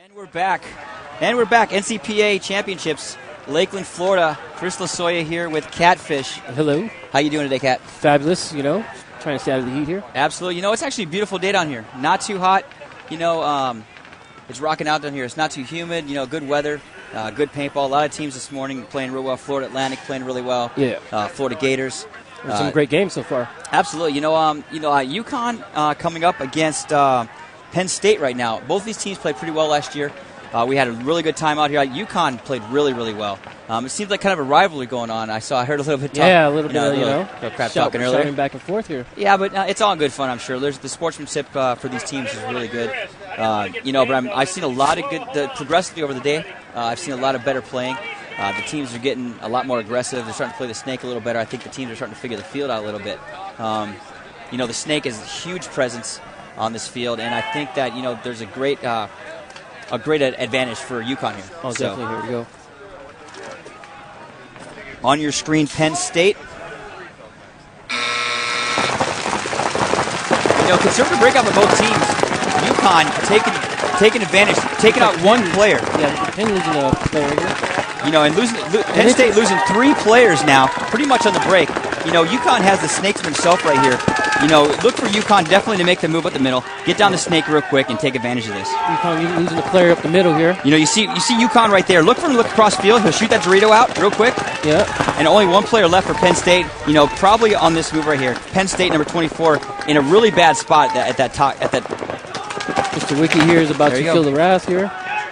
And we're back. NCPA Championships, Lakeland, Florida. Chris Lasoya here with Catfish. Hello. How you doing today, Cat? Fabulous, trying to stay out of the heat here. Absolutely. It's actually a beautiful day down here. Not too hot. It's rocking out down here. It's not too humid. Good weather, good paintball. A lot of teams this morning playing real well. Florida Atlantic playing really well. Yeah. Florida Gators. There's some great games so far. Absolutely. UConn coming up against Penn State right now. Both these teams played pretty well last year. We had a really good time out here. UConn played really, really well. It seems like kind of a rivalry going on. I heard a little bit. A little bit. Crap talking earlier. Shouting back and forth here. Yeah, but it's all in good fun. I'm sure. The sportsmanship for these teams is really good. But I've seen a lot of good progressively over the day. I've seen a lot of better playing. The teams are getting a lot more aggressive. They're starting to play the snake a little better. I think the teams are starting to figure the field out a little bit. The snake is a huge presence on this field, and I think that there's a great advantage for UConn here. Oh, so, definitely. Here we go. On your screen, Penn State. Conservative breakout by both teams. UConn taking advantage, taking out one player. Yeah, Penn losing a player here. Penn State losing 3 players now, pretty much on the break. UConn has the snake for himself right here. Look for UConn definitely to make the move up the middle, get down the snake real quick, and take advantage of this. UConn losing a player up the middle here. You see UConn right there. Look for him to look across field. He'll shoot that Dorito out real quick. Yeah. And only one player left for Penn State. Probably on this move right here. Penn State number 24 in a really bad spot at that top. Mr. Wiki here is about to feel the wrath here.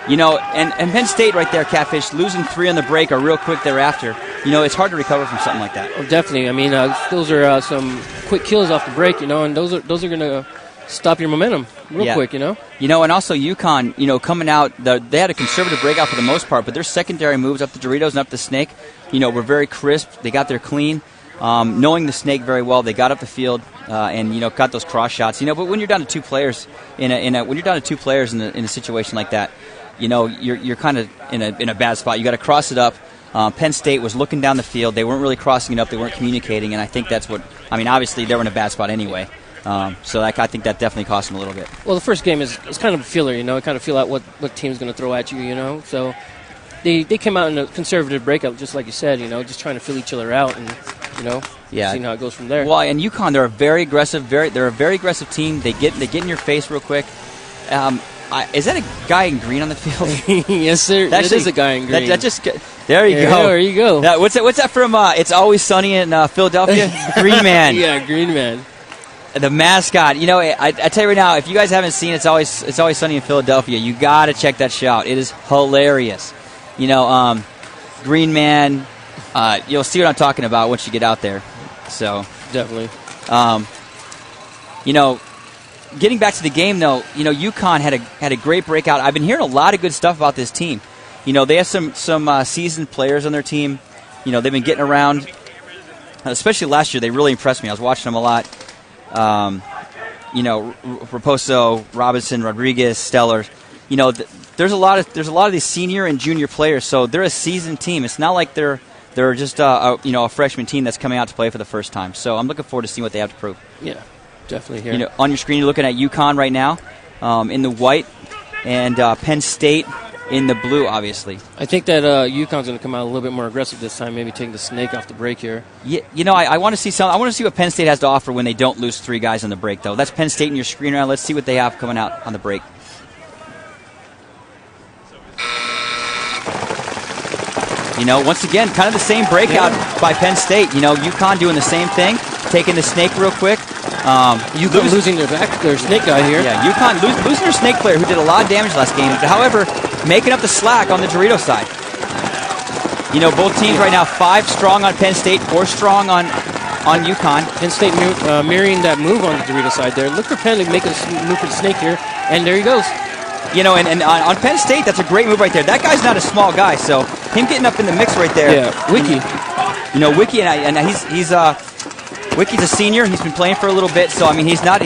And Penn State right there, Catfish, losing 3 on the break or real quick thereafter. It's hard to recover from something like that. Oh, definitely. Those are some quick kills off the break, and those are going to stop your momentum real quick, and also UConn, coming out, they had a conservative breakout for the most part, but their secondary moves up the Doritos and up the snake, were very crisp. They got there clean. Knowing the snake very well, they got up the field and got those cross shots. But when you're down to 2 players in a situation like that, you're kind of in a bad spot. You got to cross it up. Penn State was looking down the field. They weren't really crossing it up. They weren't communicating, and I think that's what. Obviously they were in a bad spot anyway. So I think that definitely cost them a little bit. Well, the first game is kind of a filler. Kind of feel out what team's going to throw at you. So they came out in a conservative breakout, just like you said. Just trying to fill each other out and seeing how it goes from there. Well, and UConn, they're a very aggressive. They're a very aggressive team. They get in your face real quick. Is that a guy in green on the field? Yes, sir. That is a guy in green. There you go. There you go. What's that from? It's Always Sunny in Philadelphia. Green Man. Yeah, Green Man. The mascot. I tell you right now, if you guys haven't seen It's Always Sunny in Philadelphia, you got to check that show out. It is hilarious. Green Man. You'll see what I'm talking about once you get out there. So definitely. Getting back to the game, though, UConn had a great breakout. I've been hearing a lot of good stuff about this team. They have some seasoned players on their team. They've been getting around. Especially last year, they really impressed me. I was watching them a lot. Raposo, Robinson, Rodriguez, Stellar. There's a lot of these senior and junior players, so they're a seasoned team. It's not like they're just a freshman team that's coming out to play for the first time. So I'm looking forward to seeing what they have to prove. Yeah. Definitely here. On your screen, you're looking at UConn right now in the white and Penn State in the blue, obviously. I think that UConn's going to come out a little bit more aggressive this time, maybe taking the snake off the break here. Yeah, I want to see I want to see what Penn State has to offer when they don't lose 3 guys on the break, though. That's Penn State in your screen right now. Let's see what they have coming out on the break. Once again, kind of the same breakout by Penn State. UConn doing the same thing, taking the snake real quick. UConn losing their snake guy here. Yeah, UConn losing their snake player who did a lot of damage last game. However, making up the slack on the Dorito side. Both teams right now 5 strong on Penn State, 4 strong on UConn. Penn State mirroring that move on the Dorito side there. Look for Penn to make a move for the snake here, and there he goes. And on Penn State, that's a great move right there. That guy's not a small guy, so him getting up in the mix right there. Yeah, Wiki. Wiki, Wiki's a senior. He's been playing for a little bit, so he's not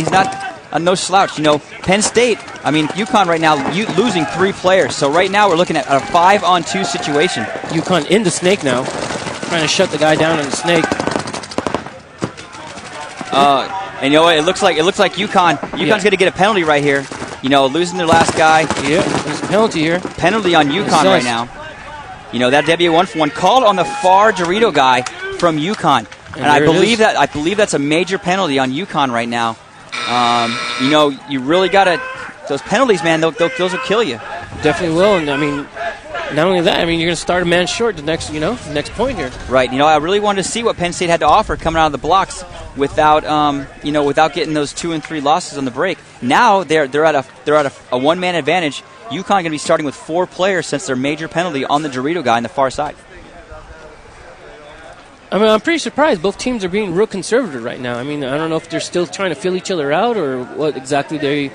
no slouch. Penn State. UConn right now losing 3 players. So right now we're looking at a 5-on-2 situation. UConn in the snake now, trying to shut the guy down on the snake. And it looks like UConn's going to get a penalty right here. Losing their last guy. Yeah, there's a penalty here. Penalty on UConn right now. That W 1-for-1 called on the far Dorito guy from UConn. And I believe that's a major penalty on UConn right now. You really got to, those penalties, man, those will kill you. Definitely will. And I mean, not only that, I mean, you're going to start a man short the next point here. Right. I really wanted to see what Penn State had to offer coming out of the blocks without getting those 2 and 3 losses on the break. Now they're at a one-man advantage. UConn going to be starting with 4 players since their major penalty on the Dorito guy on the far side. I mean, I'm pretty surprised. Both teams are being real conservative right now. I mean, I don't know if they're still trying to feel each other out or what exactly they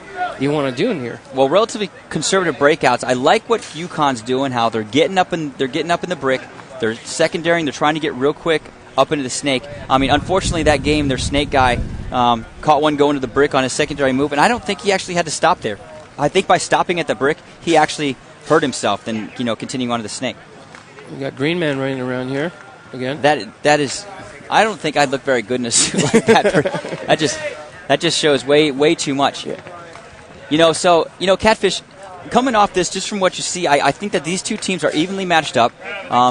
want to do in here. Well, relatively conservative breakouts. I like what UConn's doing. How they're getting up in the brick. They're secondarying. They're trying to get real quick up into the snake. I mean, unfortunately, that game, their snake guy caught one going to the brick on his secondary move, and I don't think he actually had to stop there. I think by stopping at the brick, he actually hurt himself. Then continuing on to the snake. We got Green Man running around here. Again? That is, I don't think I'd look very good in a suit like that. That just shows way too much. Yeah. Catfish, coming off this, just from what you see, I think that these two teams are evenly matched up.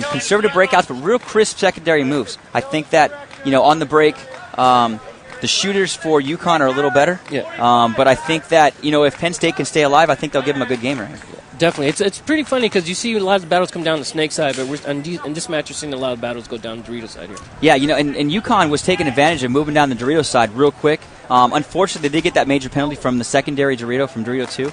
Conservative breakouts, but real crisp secondary moves. I think that, on the break, the shooters for UConn are a little better. Yeah. But I think that, if Penn State can stay alive, I think they'll give them a good game right here. Definitely. It's pretty funny because you see a lot of battles come down the snake side, but in this match you're seeing a lot of battles go down the Dorito side here. Yeah, and UConn was taking advantage of moving down the Dorito side real quick. Unfortunately, they did get that major penalty from the secondary Dorito from Dorito 2.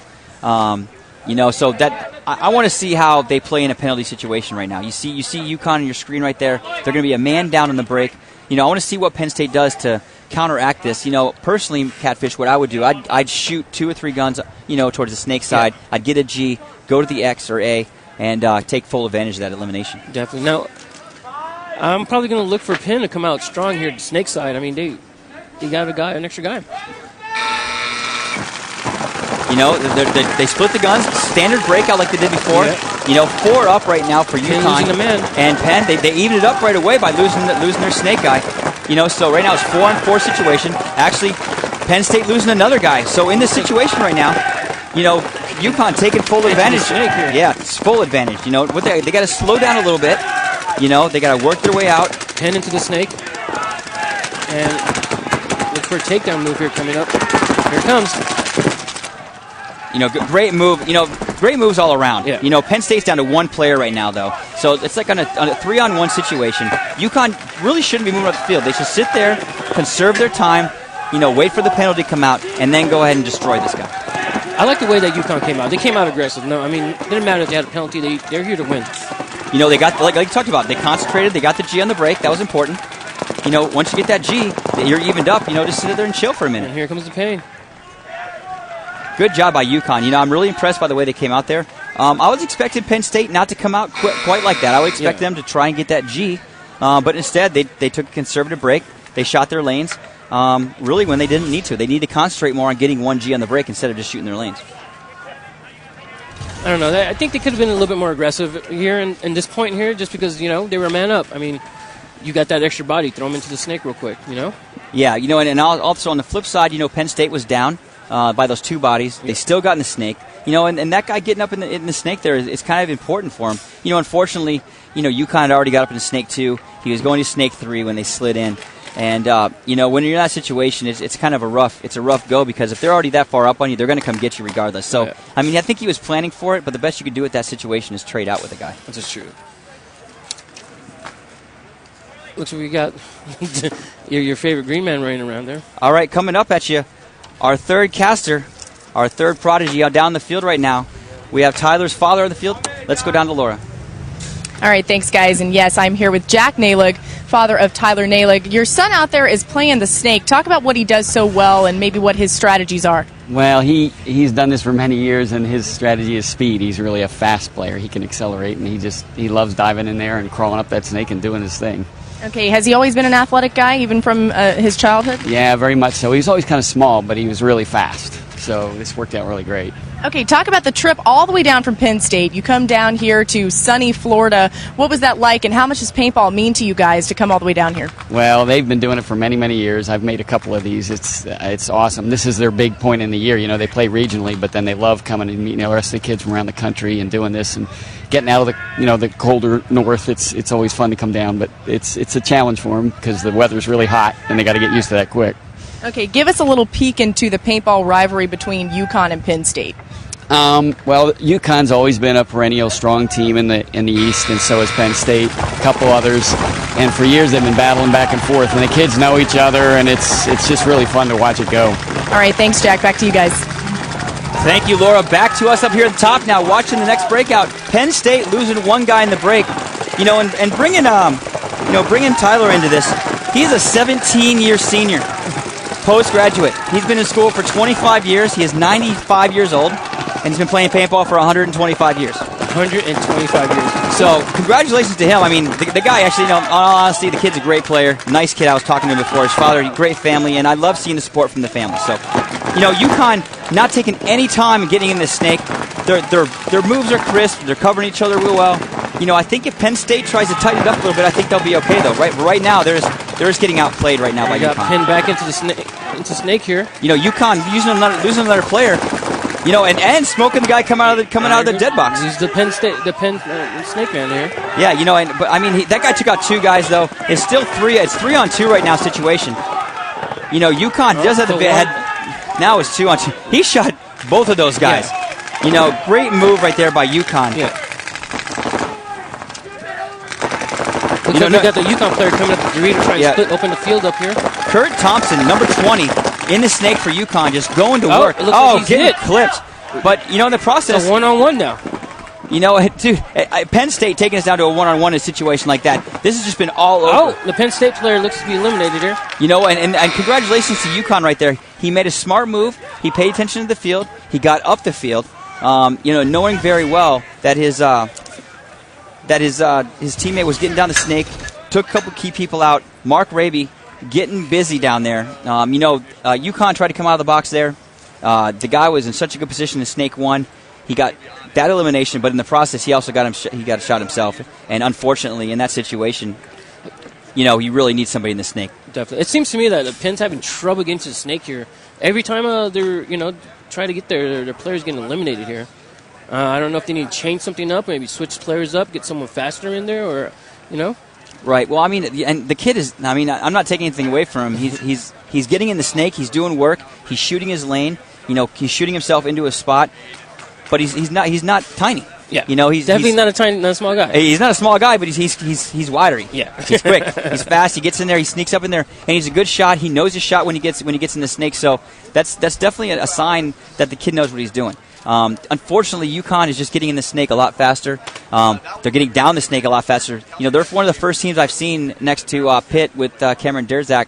So that I want to see how they play in a penalty situation right now. You see UConn on your screen right there. They're going to be a man down on the break. I want to see what Penn State does to counteract this. Personally, Catfish, what I would do, I'd shoot 2 or 3 guns, towards the snake side. Yeah. I'd get a G, go to the X or A, and take full advantage of that elimination. Definitely. Now, I'm probably going to look for Penn to come out strong here at the snake side. I mean, they got an extra guy. They split the guns, standard breakout like they did before. Yeah. 4 up right now for UConn and Penn. They evened it up right away by losing their snake guy. So right now it's 4-on-4 situation. Actually, Penn State losing another guy. So in this situation right now, UConn taking full advantage. Yeah, it's full advantage. They got to slow down a little bit. They got to work their way out. Penn into the snake, and look for a takedown move here coming up. Here it comes. Great move. Great moves all around. Yeah. Penn State's down to 1 player right now, though. So it's like on a 3-on-1 situation. UConn really shouldn't be moving up the field. They should sit there, conserve their time, wait for the penalty to come out, and then go ahead and destroy this guy. I like the way that UConn came out. They came out aggressive. No, I mean, it didn't matter if they had a penalty. They're here to win. They got, like you talked about, they concentrated. They got the G on the break. That was important. Once you get that G, you're evened up. Just sit there and chill for a minute. And here comes the pain. Good job by UConn. I'm really impressed by the way they came out there. I was expecting Penn State not to come out quite like that. I would expect them to try and get that G, but instead they took a conservative break. They shot their lanes, really when they didn't need to. They need to concentrate more on getting 1 G on the break instead of just shooting their lanes. I don't know. I think they could have been a little bit more aggressive here in this point here, just because they were a man up. I mean, you got that extra body, throw them into the snake real quick. Yeah, and also on the flip side, Penn State was down by those 2 bodies. They still got in the snake. And that guy getting up in the snake there is kind of important for him. Unfortunately, UConn had already got up in the snake 2. He was going to snake 3 when they slid in. And, when you're in that situation, it's kind of a rough go because if they're already that far up on you, they're going to come get you regardless. So, yeah. I mean, I think he was planning for it, but the best you could do with that situation is trade out with a guy. That's just true. Looks like we got your favorite green man running around there. All right, coming up at you, our third caster, our third prodigy out down the field right now. We have Tyler's father on the field. Let's go down to Laura. All right, thanks, guys. And yes, I'm here with Jack Nalig, father of Tyler Nalig. Your son out there is playing the snake. Talk about what he does so well and maybe what his strategies are. Well, he's done this for many years, and his strategy is speed. He's really a fast player. He can accelerate, and he loves diving in there and crawling up that snake and doing his thing. Okay, has he always been an athletic guy, even from his childhood? Yeah, very much so. He was always kind of small, but he was really fast. So this worked out really great. Okay, talk about the trip all the way down from Penn State. You come down here to sunny Florida. What was that like, and how much does paintball mean to you guys to come all the way down here? Well, they've been doing it for many, many years. I've made a couple of these. It's awesome. This is their big point in the year. You know, they play regionally, but then they love coming and meeting the rest of the kids from around the country and doing this and getting out of the colder north. It's always fun to come down, but it's a challenge for them because the weather's really hot and they got to get used to that quick. Okay, give us a little peek into the paintball rivalry between UConn and Penn State. Well, UConn's always been a perennial strong team in the East, and so has Penn State, a couple others. And for years they've been battling back and forth, and the kids know each other, and it's just really fun to watch it go. All right, thanks, Jack. Back to you guys. Thank you, Laura. Back to us up here at the top now, watching the next breakout. Penn State losing one guy in the break, and bringing Tyler into this. He's a 17-year senior, postgraduate. He's been in school for 25 years. He is 95 years old. And he's been playing paintball for 125 years. 125 years. So, congratulations to him. I mean, the guy actually, in all honesty, the kid's a great player. Nice kid. I was talking to him before. His father, great family, and I love seeing the support from the family. So, UConn not taking any time in getting in this snake. Their moves are crisp. They're covering each other real well. I think if Penn State tries to tighten it up a little bit, I think they'll be okay, though. Right now, they're just getting outplayed right now by UConn. Got Penn back into the snake here. UConn losing another player. And smoking the guy coming out of the dead box. He's the Penn snake man here. Yeah, but I mean, that guy took out two guys though. It's still three. It's 3-on-2 right now situation. UConn does have the head. Now it's 2-on-2. He shot both of those guys. Yeah. Great move right there by UConn. Yeah. Looks like we got the UConn player coming up the Dorito trying to split open the field up here. Kurt Thompson, number 20, in the snake for UConn, just going to work. It looks like he's getting hit. Clipped. But, in the process... It's a one-on-one now. Dude, Penn State taking us down to a one-on-one in a situation like that. This has just been all over. Oh, the Penn State player looks to be eliminated here. And congratulations to UConn right there. He made a smart move. He paid attention to the field. He got up the field, knowing very well that his teammate was getting down the snake, took a couple key people out. Mark Raby getting busy down there. UConn tried to come out of the box there. The guy was in such a good position in snake one. He got that elimination, but in the process, he also got a shot himself. And unfortunately, in that situation, you really need somebody in the snake. Definitely. It seems to me that the Penn's having trouble against the snake here. Every time they're try to get their players getting eliminated here. I don't know if they need to change something up, maybe switch players up, get someone faster in there, or Right. Well, I mean, and the kid is. I mean, I'm not taking anything away from him. He's getting in the snake. He's doing work. He's shooting his lane. He's shooting himself into a spot. But he's not tiny. Yeah. He's definitely not a small guy. He's not a small guy, but he's widery. Yeah. He's quick. He's fast. He gets in there. He sneaks up in there, and he's a good shot. He knows his shot when he gets in the snake. So that's definitely a sign that the kid knows what he's doing. Unfortunately, UConn is just getting in the snake a lot faster. They're getting down the snake a lot faster. They're one of the first teams I've seen next to Pitt with Cameron Derzak,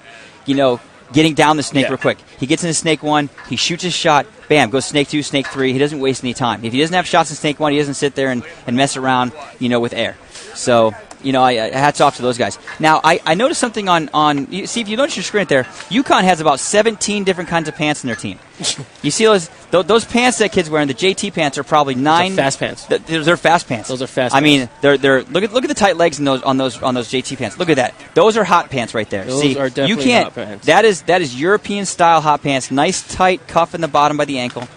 getting down the snake real quick. He gets into snake one, he shoots his shot, bam, goes snake two, snake three. He doesn't waste any time. If he doesn't have shots in snake one, he doesn't sit there and mess around, with air. So, hats off to those guys. Now, I noticed something on see, if you notice your screen right there, UConn has about 17 different kinds of pants in their team. You see those pants that kid's wearing, the JT pants are probably 9. Fast pants. They're fast pants. Those are fast pants. I mean, they're look at the tight legs on those JT pants. Look at that. Those are hot pants right there. Those are definitely hot pants. That is European style hot pants. Nice tight cuff in the bottom by the ankle.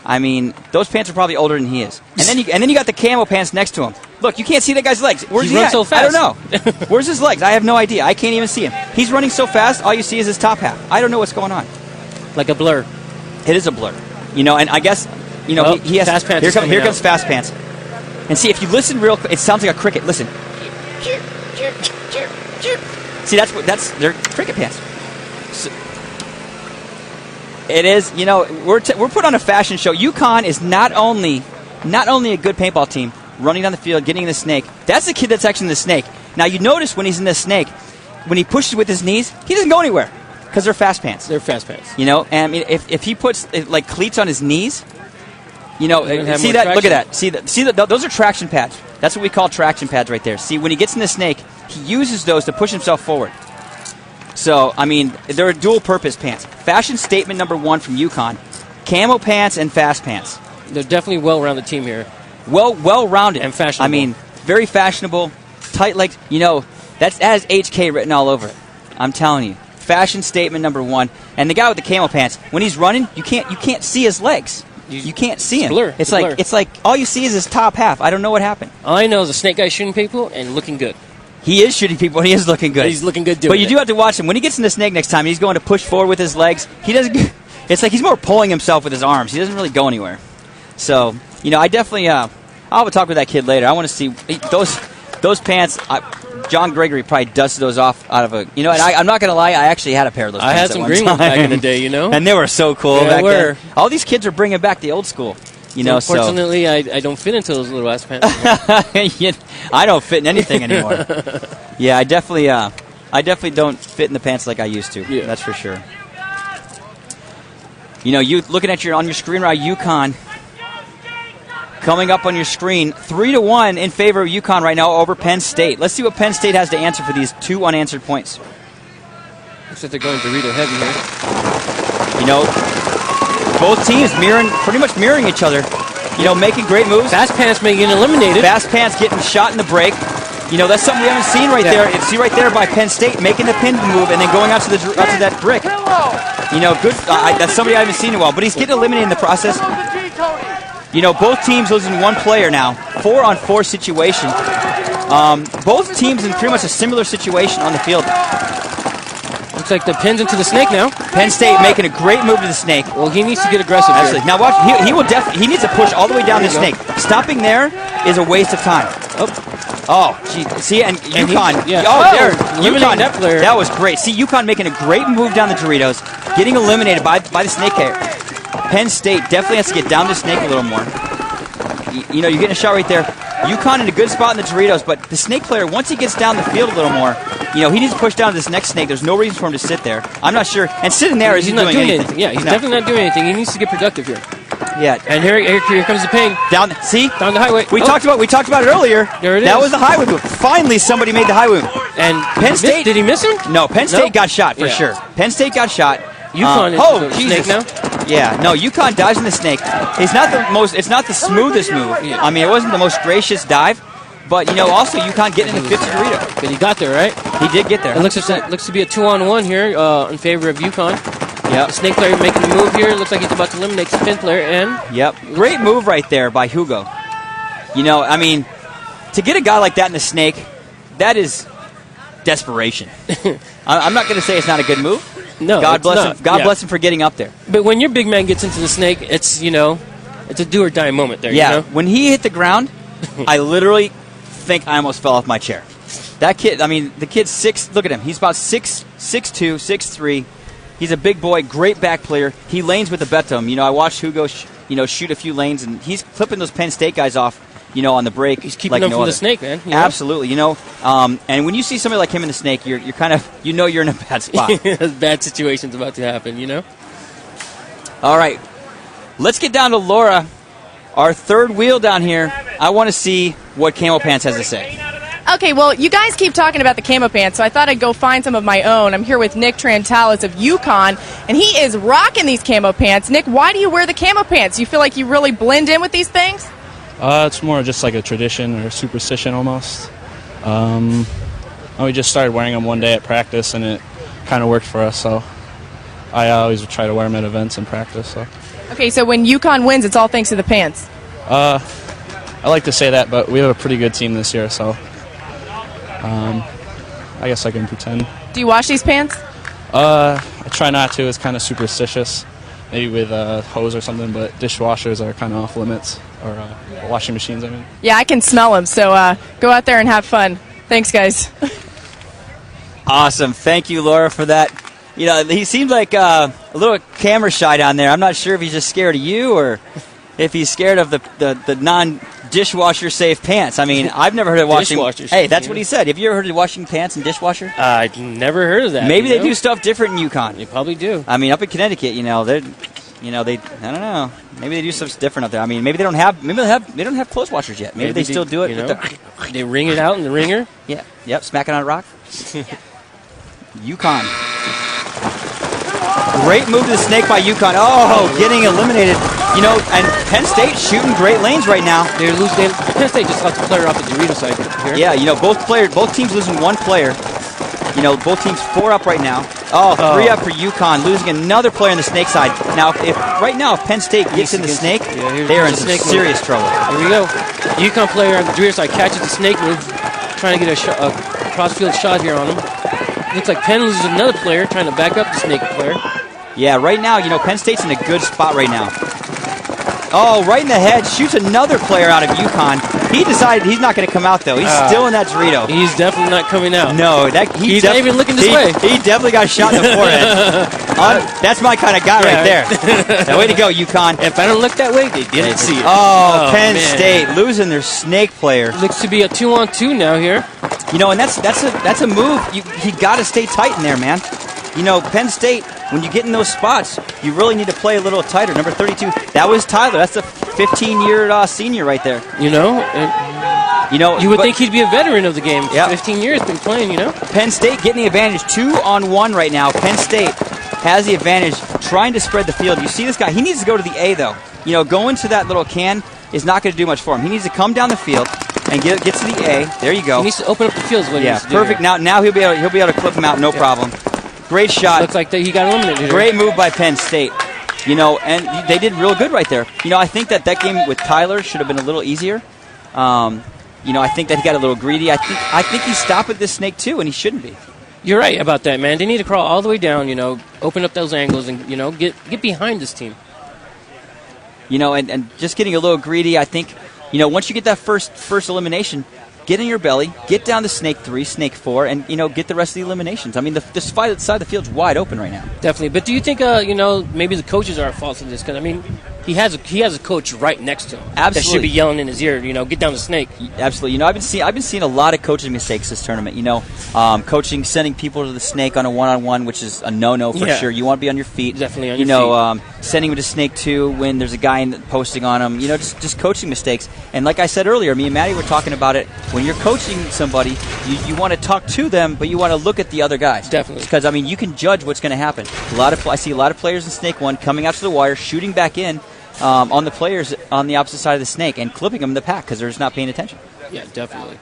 I mean, those pants are probably older than he is. And then you got the camo pants next to him. Look, you can't see that guy's legs. Where's he runs at? so fast. I don't know. Where's his legs? I have no idea. I can't even see him. He's running so fast, all you see is his top half. I don't know what's going on. Like a blur. It is a blur. And I guess, he has... Fast pants Here comes fast pants. And see, if you listen real quick, it sounds like a cricket. Listen. See, that's their cricket pants. So, it is, we're put on a fashion show. UConn is not only a good paintball team, running down the field, getting in the snake. That's the kid that's actually in the snake. Now, you notice when he's in the snake, when he pushes with his knees, he doesn't go anywhere because they're fast pants. They're fast pants. And I mean, if he puts like cleats on his knees, see that? Traction. Look at that. See that? Those are traction pads. That's what we call traction pads right there. See, when he gets in the snake, he uses those to push himself forward. So, I mean, they're dual-purpose pants. Fashion statement number 1 from UConn. Camo pants and fast pants. They're definitely well-rounded team here. Well-rounded. And fashionable. I mean, very fashionable, tight legs. You know, that has HK written all over it. I'm telling you. Fashion statement number one. And the guy with the camo pants, when he's running, you can't see his legs. You can't see him. Blur. It's like all you see is his top half. I don't know what happened. All I know is the snake guy shooting people and looking good. He is shooting people, and he is looking good. He's looking good doing But you do have to watch him. When he gets in the snake next time, he's going to push forward with his legs. He doesn't. It's like he's more pulling himself with his arms. He doesn't really go anywhere. So, you know, I definitely I'll have a talk with that kid later. I want to see those pants. John Gregory probably dusted those off out of a, you know, and I'm not going to lie, I actually had a pair of those pants I had some green ones back in the day, you know. And they were so cool Yeah, back then. All these kids are bringing back the old school, you know. Unfortunately, I don't fit into those little ass pants. I don't fit in anything anymore. Yeah, I definitely don't fit in the pants like I used to. Yeah. That's for sure. You know, you looking at on your screen right, UConn coming up on your screen, 3-1 in favor of UConn right now over Penn State. Let's see what Penn State has to answer for these 2 unanswered points. Looks like they're going Dorito heavy here. You know, both teams pretty much mirroring each other. You know, making great moves. Fast pants may get eliminated. Fast pants getting shot in the break. You know, that's something we haven't seen right there. See right there by Penn State making the pin move and then going out to that brick. You know, good. That's somebody I haven't seen in a while, but he's getting eliminated in the process. You know, both teams losing one player now. 4-on-4 situation. Both teams in pretty much a similar situation on the field. Looks like the pin's into the snake now. Penn State making a great move to the snake. Well, he needs to get aggressive here. Now watch, he needs to push all the way down the snake. Stopping there is a waste of time. Oh, geez. See, and UConn. Yeah. There. UConn, that player. That was great. See, UConn making a great move down the Doritos, getting eliminated by the snake here. Penn State definitely has to get down the snake a little more. You know, you're getting a shot right there. UConn in a good spot in the Doritos, but the snake player, once he gets down the field a little more, you know, he needs to push down to this next snake. There's no reason for him to sit there. I'm not sure. And sitting there isn't doing anything. Yeah, he's definitely not doing anything. He needs to get productive here. Yeah. And here comes the ping. Down the highway. We talked about it earlier. There it is. That was the highway move. Finally, somebody made the highway move. And Penn State. Did he miss him? No, Penn State got shot for sure. Penn State got shot. UConn is the snake now. Yeah, no, UConn dives in the snake. It's not the smoothest move. Yeah. I mean, it wasn't the most gracious dive, but you know, also UConn getting in the 50 Dorito. But he got there, right? He did get there. It looks to be a 2-on-1 here in favor of UConn. Yep. The snake player making the move here. Looks like he's about to eliminate the pin player. And yep, great move right there by Hugo. You know, I mean, to get a guy like that in the snake, that is desperation. I'm not going to say it's not a good move. No, God bless not. him. God bless him for getting up there. But when your big man gets into the snake, it's it's a do or die moment there. Yeah. You know? When he hit the ground, I literally think I almost fell off my chair. That kid. I mean, the kid's 6. Look at him. He's about 6'2", 6'3". He's a big boy, great back player. He lanes with the Betum. You know, I watched Hugo, shoot a few lanes, and he's clipping those Penn State guys off. You know, on the break. He's keeping them from the snake, man. Absolutely. You know, and when you see somebody like him in the snake, you're kind of, you're in a bad spot. Bad situation's about to happen, you know? All right. Let's get down to Laura, our third wheel down here. I want to see what Camo Pants has to say. Okay, well, you guys keep talking about the camo pants, so I thought I'd go find some of my own. I'm here with Nick Trantalis of UConn, and he is rocking these camo pants. Nick, why do you wear the camo pants? You feel like you really blend in with these things? It's more just like a tradition or a superstition almost. We just started wearing them one day at practice, and it kind of worked for us. So I always try to wear them at events and practice. So. Okay, so when UConn wins, it's all thanks to the pants. I like to say that, but we have a pretty good team this year, so I guess I can pretend. Do you wash these pants? I try not to. It's kind of superstitious, maybe with a hose or something, but dishwashers are kind of off limits, or washing machines, I mean. Yeah, I can smell them, so go out there and have fun. Thanks, guys. Awesome. Thank you, Laura, for that. You know, he seemed like a little camera shy down there. I'm not sure if he's just scared of you or if he's scared of the non-dishwasher safe pants. I mean, I've never heard of washing. Hey, that's what he said. Have you ever heard of washing pants and dishwasher? I've never heard of that. Maybe they do stuff different in UConn. They probably do. I mean, up in Connecticut, they I don't know. Maybe they do stuff different up there. I mean, maybe they don't have clothes washers yet. Maybe they still do it. They wring it out in the ringer. Yeah. Yep. Smack it on a rock. UConn. Great move to the snake by UConn. Oh, getting eliminated. You know, and Penn State shooting great lanes right now. Penn State just lost a player off the Dorito side here. Yeah, you know, both teams losing one player. You know, both teams 4 up right now. Oh, 3 up for UConn, losing another player on the snake side. Now, if Penn State gets in the snake, they are in some serious trouble. Here we go. UConn player on the Dorito side catches the snake move, trying to get a cross-field shot here on him. Looks like Penn loses another player, trying to back up the snake player. Yeah, right now, you know, Penn State's in a good spot right now. Oh, right in the head, shoots another player out of UConn. He decided he's not going to come out, though. He's still in that Dorito. He's definitely not coming out. No, he's not even looking this way. He definitely got shot in the forehead. That's my kind of guy right there. Now, way to go, UConn. If I don't look that way, they didn't see it. Oh, Penn State losing their snake player. Looks to be a 2-on-2 now here. You know, and that's a move. You got to stay tight in there, man. You know, Penn State, when you get in those spots, you really need to play a little tighter. Number 32, that was Tyler. That's a 15-year senior right there. You know, you would think he'd be a veteran of the game. Yep. 15 years been playing, you know. Penn State getting the advantage, 2-on-1 right now. Penn State has the advantage, trying to spread the field. You see this guy, he needs to go to the A, though. You know, going to that little can is not going to do much for him. He needs to come down the field and get to the A. There you go. He needs to open up the field. What he needs to do perfect. Here. Now he'll be able to clip him out, no problem. Great shot. Looks like he got eliminated. Great move by Penn State. You know, and they did real good right there. You know, I think that game with Tyler should have been a little easier. You know, I think that he got a little greedy. I think he's stopping this snake too, and he shouldn't be. You're right about that, man. They need to crawl all the way down. You know, open up those angles, and you know, get behind this team. You know, and just getting a little greedy. I think, you know, once you get that first elimination, get in your belly, get down to snake 3, snake 4, and, you know, get the rest of the eliminations. I mean, this side of the field's wide open right now. Definitely. But do you think, you know, maybe the coaches are at fault in this? Because, I mean, he has a coach right next to him. Absolutely. That should be yelling in his ear, you know, get down the snake. Absolutely. You know, I've been seeing a lot of coaching mistakes this tournament. You know, sending people to the snake on a one-on-one, which is a no-no for sure. You want to be on your feet. Definitely on your feet. Sending him to snake 2 when there's a guy posting on him. You know, just coaching mistakes. And like I said earlier, me and Maddie were talking about it. When you're coaching somebody, you want to talk to them, but you want to look at the other guys. Definitely. Because, I mean, you can judge what's going to happen. I see a lot of players in snake 1 coming out to the wire, shooting back in on the players on the opposite side of the snake and clipping them in the pack because they're just not paying attention. Yeah, definitely.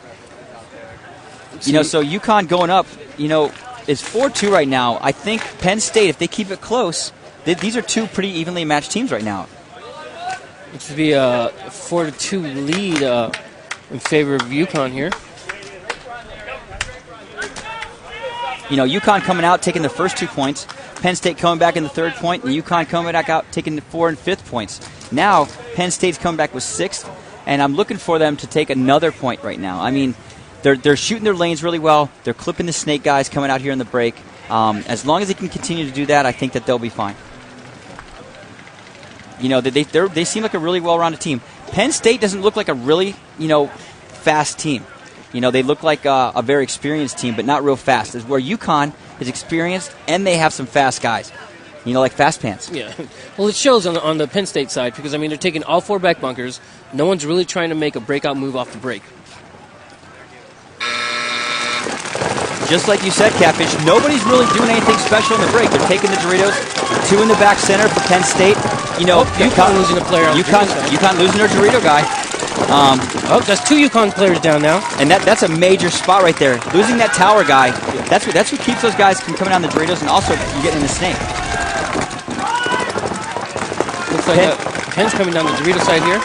You know, so UConn going up, you know, is 4-2 right now. I think Penn State, if they keep it close, these are 2 pretty evenly matched teams right now. It should be a 4-2 lead in favor of UConn here. You know, UConn coming out, taking the first 2 points. Penn State coming back in the 3rd point, and UConn coming back out, taking the 4th and 5th points. Now, Penn State's coming back with 6th, and I'm looking for them to take another point right now. I mean, they're shooting their lanes really well. They're clipping the snake guys coming out here in the break. As long as they can continue to do that, I think that they'll be fine. You know, they seem like a really well-rounded team. Penn State doesn't look like a really, you know, fast team. You know, they look like a very experienced team, but not real fast. Where UConn is experienced, and they have some fast guys. You know, like fast pants. Yeah. Well, it shows on the Penn State side because, I mean, they're taking all 4 back bunkers. No one's really trying to make a breakout move off the break. Just like you said, Catfish, nobody's really doing anything special in the break. They're taking the Doritos, 2 in the back center for Penn State. You know, UConn losing a player on UConn losing their Dorito guy. That's 2 UConn players down now. And that's a major spot right there. Losing that tower guy, that's what keeps those guys from coming down the Doritos and also getting in the snake. Looks like Penn's coming down the Dorito side here.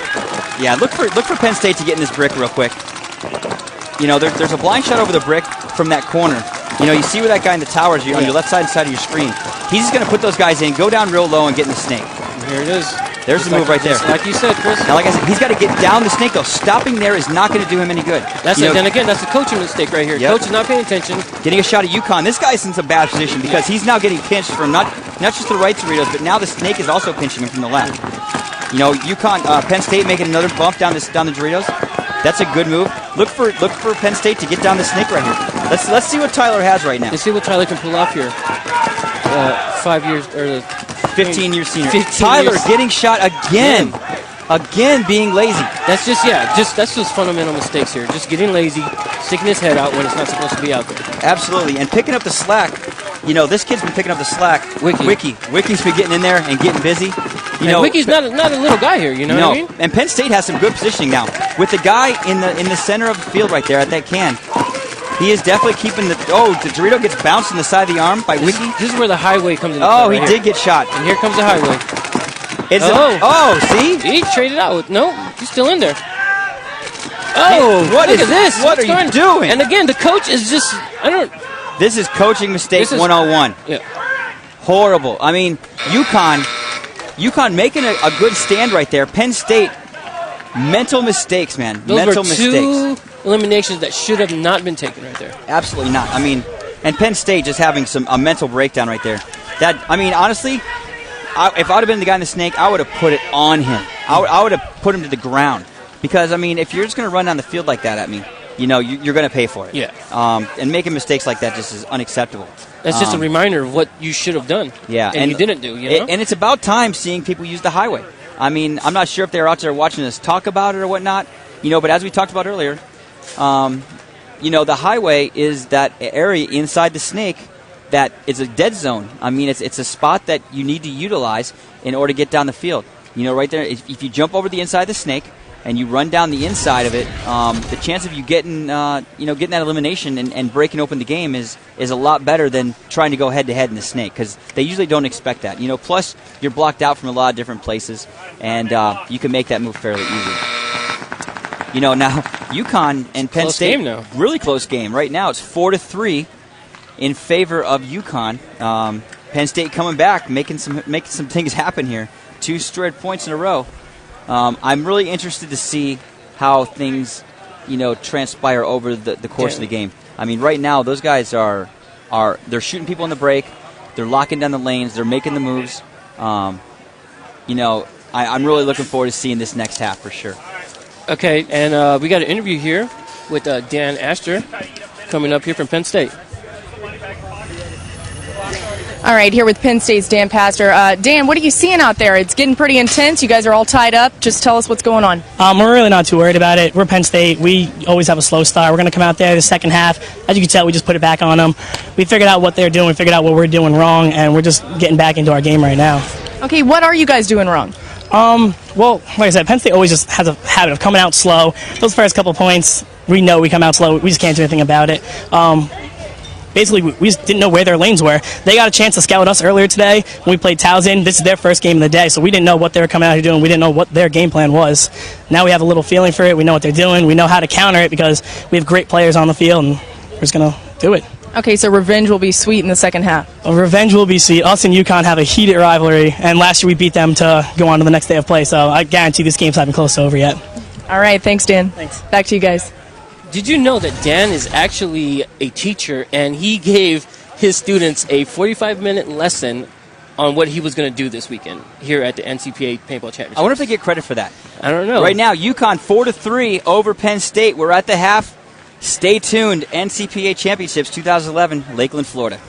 Yeah, look for Penn State to get in this brick real quick. You know, there's a blind shot over the brick from that corner. You know, you see where that guy in the tower is on your left side of your screen. He's just going to put those guys in, go down real low, and get in the snake. Here it is. There's the move right there. Like you said, Chris. Now, like I said, he's got to get down the snake, though. Stopping there is not going to do him any good. Then again, that's a coaching mistake right here. Yep. Coach is not paying attention. Getting a shot at UConn. This guy's in some bad position because he's now getting pinched from not just the right Doritos, but now the snake is also pinching him from the left. You know, Penn State making another bump down the Doritos. That's a good move. Look for Penn State to get down the snake right here. Let's see what Tyler has right now. Let's see what Tyler can pull off here. 5 years or 15-year senior. Tyler getting shot again. Again, being lazy. That's just fundamental mistakes here. Just getting lazy, sticking his head out when it's not supposed to be out there. Absolutely, and picking up the slack. this kid's been picking up the slack. Wiki's been getting in there and getting busy. Wiki's not a little guy here, what I mean? And Penn State has some good positioning now. With the guy in the center of the field right there at that can, he is definitely keeping the Dorito gets bounced in the side of the arm by Wiki. This is where the highway comes in. Oh, he did get shot. And here comes the highway. See? He traded out. No, he's still in there. Look at this. What are you doing? And again, the coach is just, This is coaching mistake 101. Yeah. Horrible. I mean, UConn making a good stand right there. Penn State, mental mistakes, man. Those were two eliminations that should have not been taken right there. Absolutely not. I mean, and Penn State just having a mental breakdown right there. Honestly, if I would have been the guy in the snake, I would have put it on him. I would have put him to the ground. Because, if you're just going to run down the field like that at me, you're going to pay for it. Yeah. And making mistakes like that just is unacceptable. That's just a reminder of what you should have done. Yeah. And you didn't do, And it's about time seeing people use the highway. I'm not sure if they're out there watching us talk about it or whatnot, but as we talked about earlier, the highway is that area inside the snake that is a dead zone. It's a spot that you need to utilize in order to get down the field. Right there, if you jump over the inside of the snake, and you run down the inside of it, the chance of you getting that elimination and breaking open the game is a lot better than trying to go head-to-head in the snake, because they usually don't expect that. Plus, you're blocked out from a lot of different places, and you can make that move fairly easy. Now, UConn and Penn State, really close game. Right now, it's 4-3 in favor of UConn. Penn State coming back, making some things happen here. 2 straight points in a row. I'm really interested to see how things, transpire over the course of the game. Right now those guys are they're shooting people in the break, they're locking down the lanes, they're making the moves. I'm really looking forward to seeing this next half for sure. Okay, and we got an interview here with Dan Astor coming up here from Penn State. All right, here with Penn State's Dan Pastor. Dan, what are you seeing out there? It's getting pretty intense. You guys are all tied up. Just tell us what's going on. We're really not too worried about it. We're Penn State. We always have a slow start. We're going to come out there the second half. As you can tell, we just put it back on them. We figured out what they're doing. We figured out what we're doing wrong, and we're just getting back into our game right now. Okay, what are you guys doing wrong? Well, like I said, Penn State always just has a habit of coming out slow. Those first couple points, we know we come out slow. We just can't do anything about it. Basically, we just didn't know where their lanes were. They got a chance to scout us earlier today when we played Towson. This is their first game of the day, so we didn't know what they were coming out here doing. We didn't know what their game plan was. Now we have a little feeling for it. We know what they're doing. We know how to counter it because we have great players on the field, and we're just going to do it. Okay, so revenge will be sweet in the second half. Revenge will be sweet. Us and UConn have a heated rivalry, and last year we beat them to go on to the next day of play, so I guarantee this game's not even close to over yet. All right, thanks, Dan. Thanks. Back to you guys. Did you know that Dan is actually a teacher, and he gave his students a 45-minute lesson on what he was going to do this weekend here at the NCPA Paintball Championship? I wonder if they get credit for that. I don't know. Right now, UConn 4-3 over Penn State. We're at the half. Stay tuned. NCPA Championships 2011, Lakeland, Florida.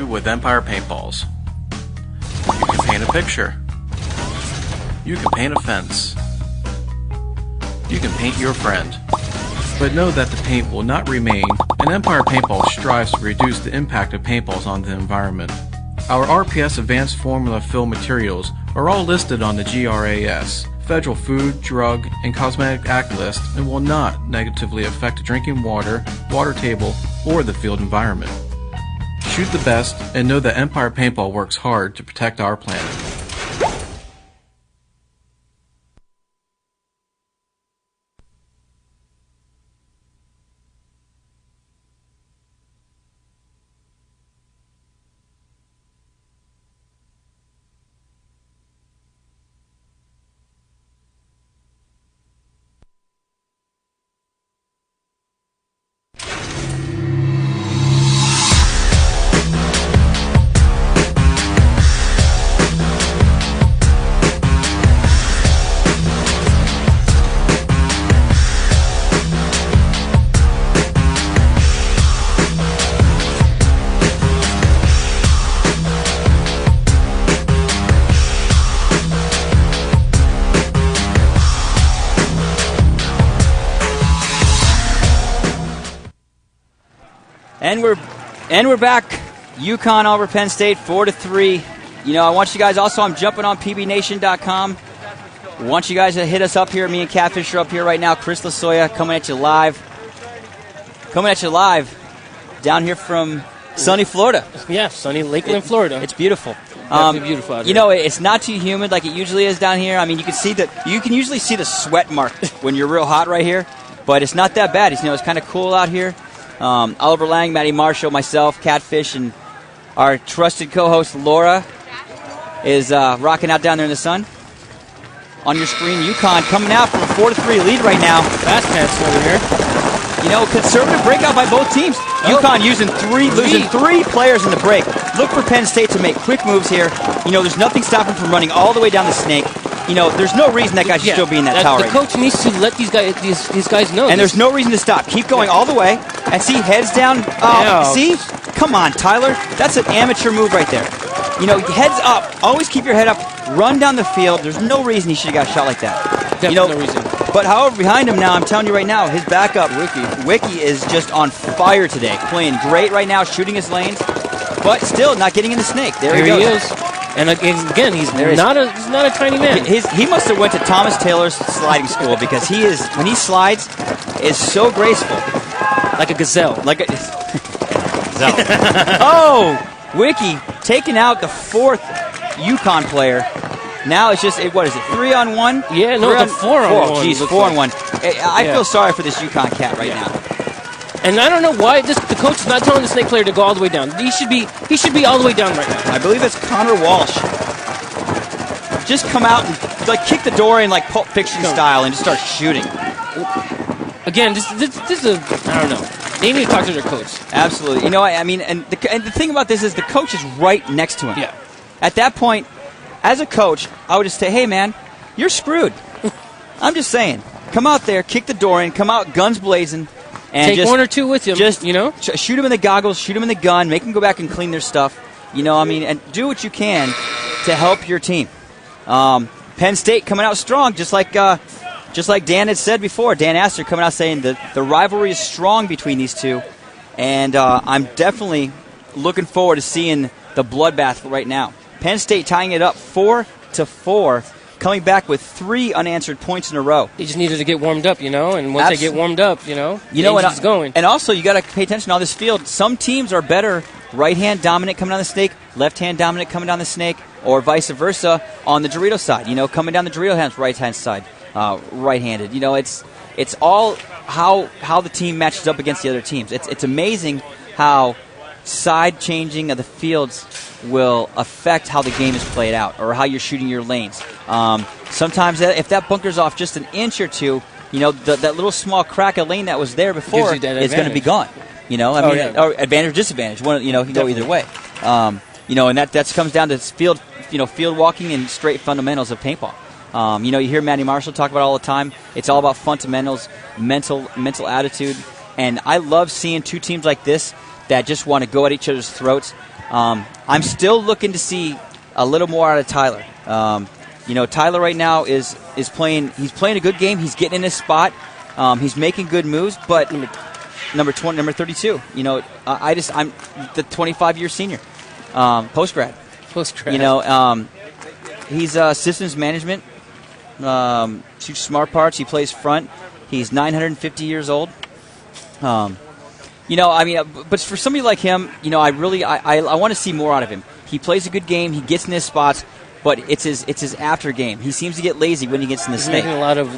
With Empire Paintballs, you can paint a picture. You can paint a fence. You can paint your friend. But know that the paint will not remain, and Empire Paintball strives to reduce the impact of paintballs on the environment. Our RPS Advanced Formula Fill materials are all listed on the GRAS, Federal Food, Drug, and Cosmetic Act list, and will not negatively affect drinking water, water table, or the field environment. Shoot the best, and know that Empire Paintball works hard to protect our planet. And we're And we're back. UConn over Penn State, 4-3. You know, I want you guys also, I'm jumping on pbnation.com. I want you guys to hit us up here. Me and Catfish are up here right now. Chris Lasoya coming at you live. Down here from sunny Florida. Yeah, sunny Lakeland, Florida. It's beautiful. Definitely beautiful out here. You know, it's not too humid like it usually is down here. I mean, you can usually see the sweat mark when you're real hot right here, but it's not that bad. It's kind of cool out here. Oliver Lang, Matty Marshall, myself, Catfish, and our trusted co-host Laura is rocking out down there in the sun. On your screen, UConn coming out from a 4-3 lead right now. Fast pass over here. You know, conservative breakout by both teams. UConn losing three players in the break. Look for Penn State to make quick moves here. You know, there's nothing stopping from running all the way down the snake. You know, there's no reason that guy should still be in that tower. The coach needs to let these guys know. And there's no reason to stop. Keep going all the way. And see, heads down. See? Come on, Tyler. That's an amateur move right there. You know, heads up. Always keep your head up. Run down the field. There's no reason he should have got shot like that. Definitely no reason. But however, behind him now, I'm telling you right now, his backup, Wiki is just on fire today. Playing great right now, shooting his lanes, but still not getting in the snake. There he is. And again, he's not a tiny man. He must have went to Thomas Taylor's sliding school because when he slides, is so graceful. Like a gazelle. Gazelle. Oh, Wiki taking out the fourth UConn player. Now it's just, what is it, 3-on-1? Yeah, no, it's a 4-on-1. Geez, 4-on-1. I feel sorry for this UConn cat right now. And I don't know why the coach is not telling the snake player to go all the way down. He should be all the way down right now. I believe it's Connor Walsh. Just come out and kick the door in like Pulp Fiction style and just start shooting. Again, this is a, I don't know. They need to talk to their coach. Absolutely. You know, I mean, and the thing about this is the coach is right next to him. Yeah. At that point, as a coach, I would just say, hey, man, you're screwed. I'm just saying. Come out there, kick the door in, come out guns blazing. And take one or two with him, shoot them in the goggles, shoot them in the gun, make them go back and clean their stuff. You know, I mean, and do what you can to help your team. Penn State coming out strong, just like Dan had said before. Dan Astor coming out saying that the rivalry is strong between these two. And I'm definitely looking forward to seeing the bloodbath right now. Penn State tying it up 4-4, coming back with 3 unanswered points in a row. They just needed to get warmed up, and once they get warmed up, the engine's going. And also, you got to pay attention on this field. Some teams are better right-hand dominant coming down the snake, left-hand dominant coming down the snake, or vice versa on the Dorito side. Coming down the Dorito right-hand side, right-handed. It's all how the team matches up against the other teams. It's amazing how side changing of the fields will affect how the game is played out or how you're shooting your lanes. Sometimes if that bunkers off just an inch or two, that little small crack of lane that was there before is going to be gone. Or advantage or disadvantage. You can go either way. And that comes down to field walking and straight fundamentals of paintball. You hear Matty Marshall talk about it all the time. It's all about fundamentals, mental attitude, and I love seeing two teams like this that just want to go at each other's throats. I'm still looking to see a little more out of Tyler. Tyler right now is playing. He's playing a good game. He's getting in his spot. He's making good moves. But number 32. I'm the 25-year senior, post grad. He's systems management. Shoots smart parts. He plays front. He's 950 years old. But for somebody like him, I want to see more out of him. He plays a good game. He gets in his spots, but it's his after game. He seems to get lazy when he gets in the snake. Making a lot of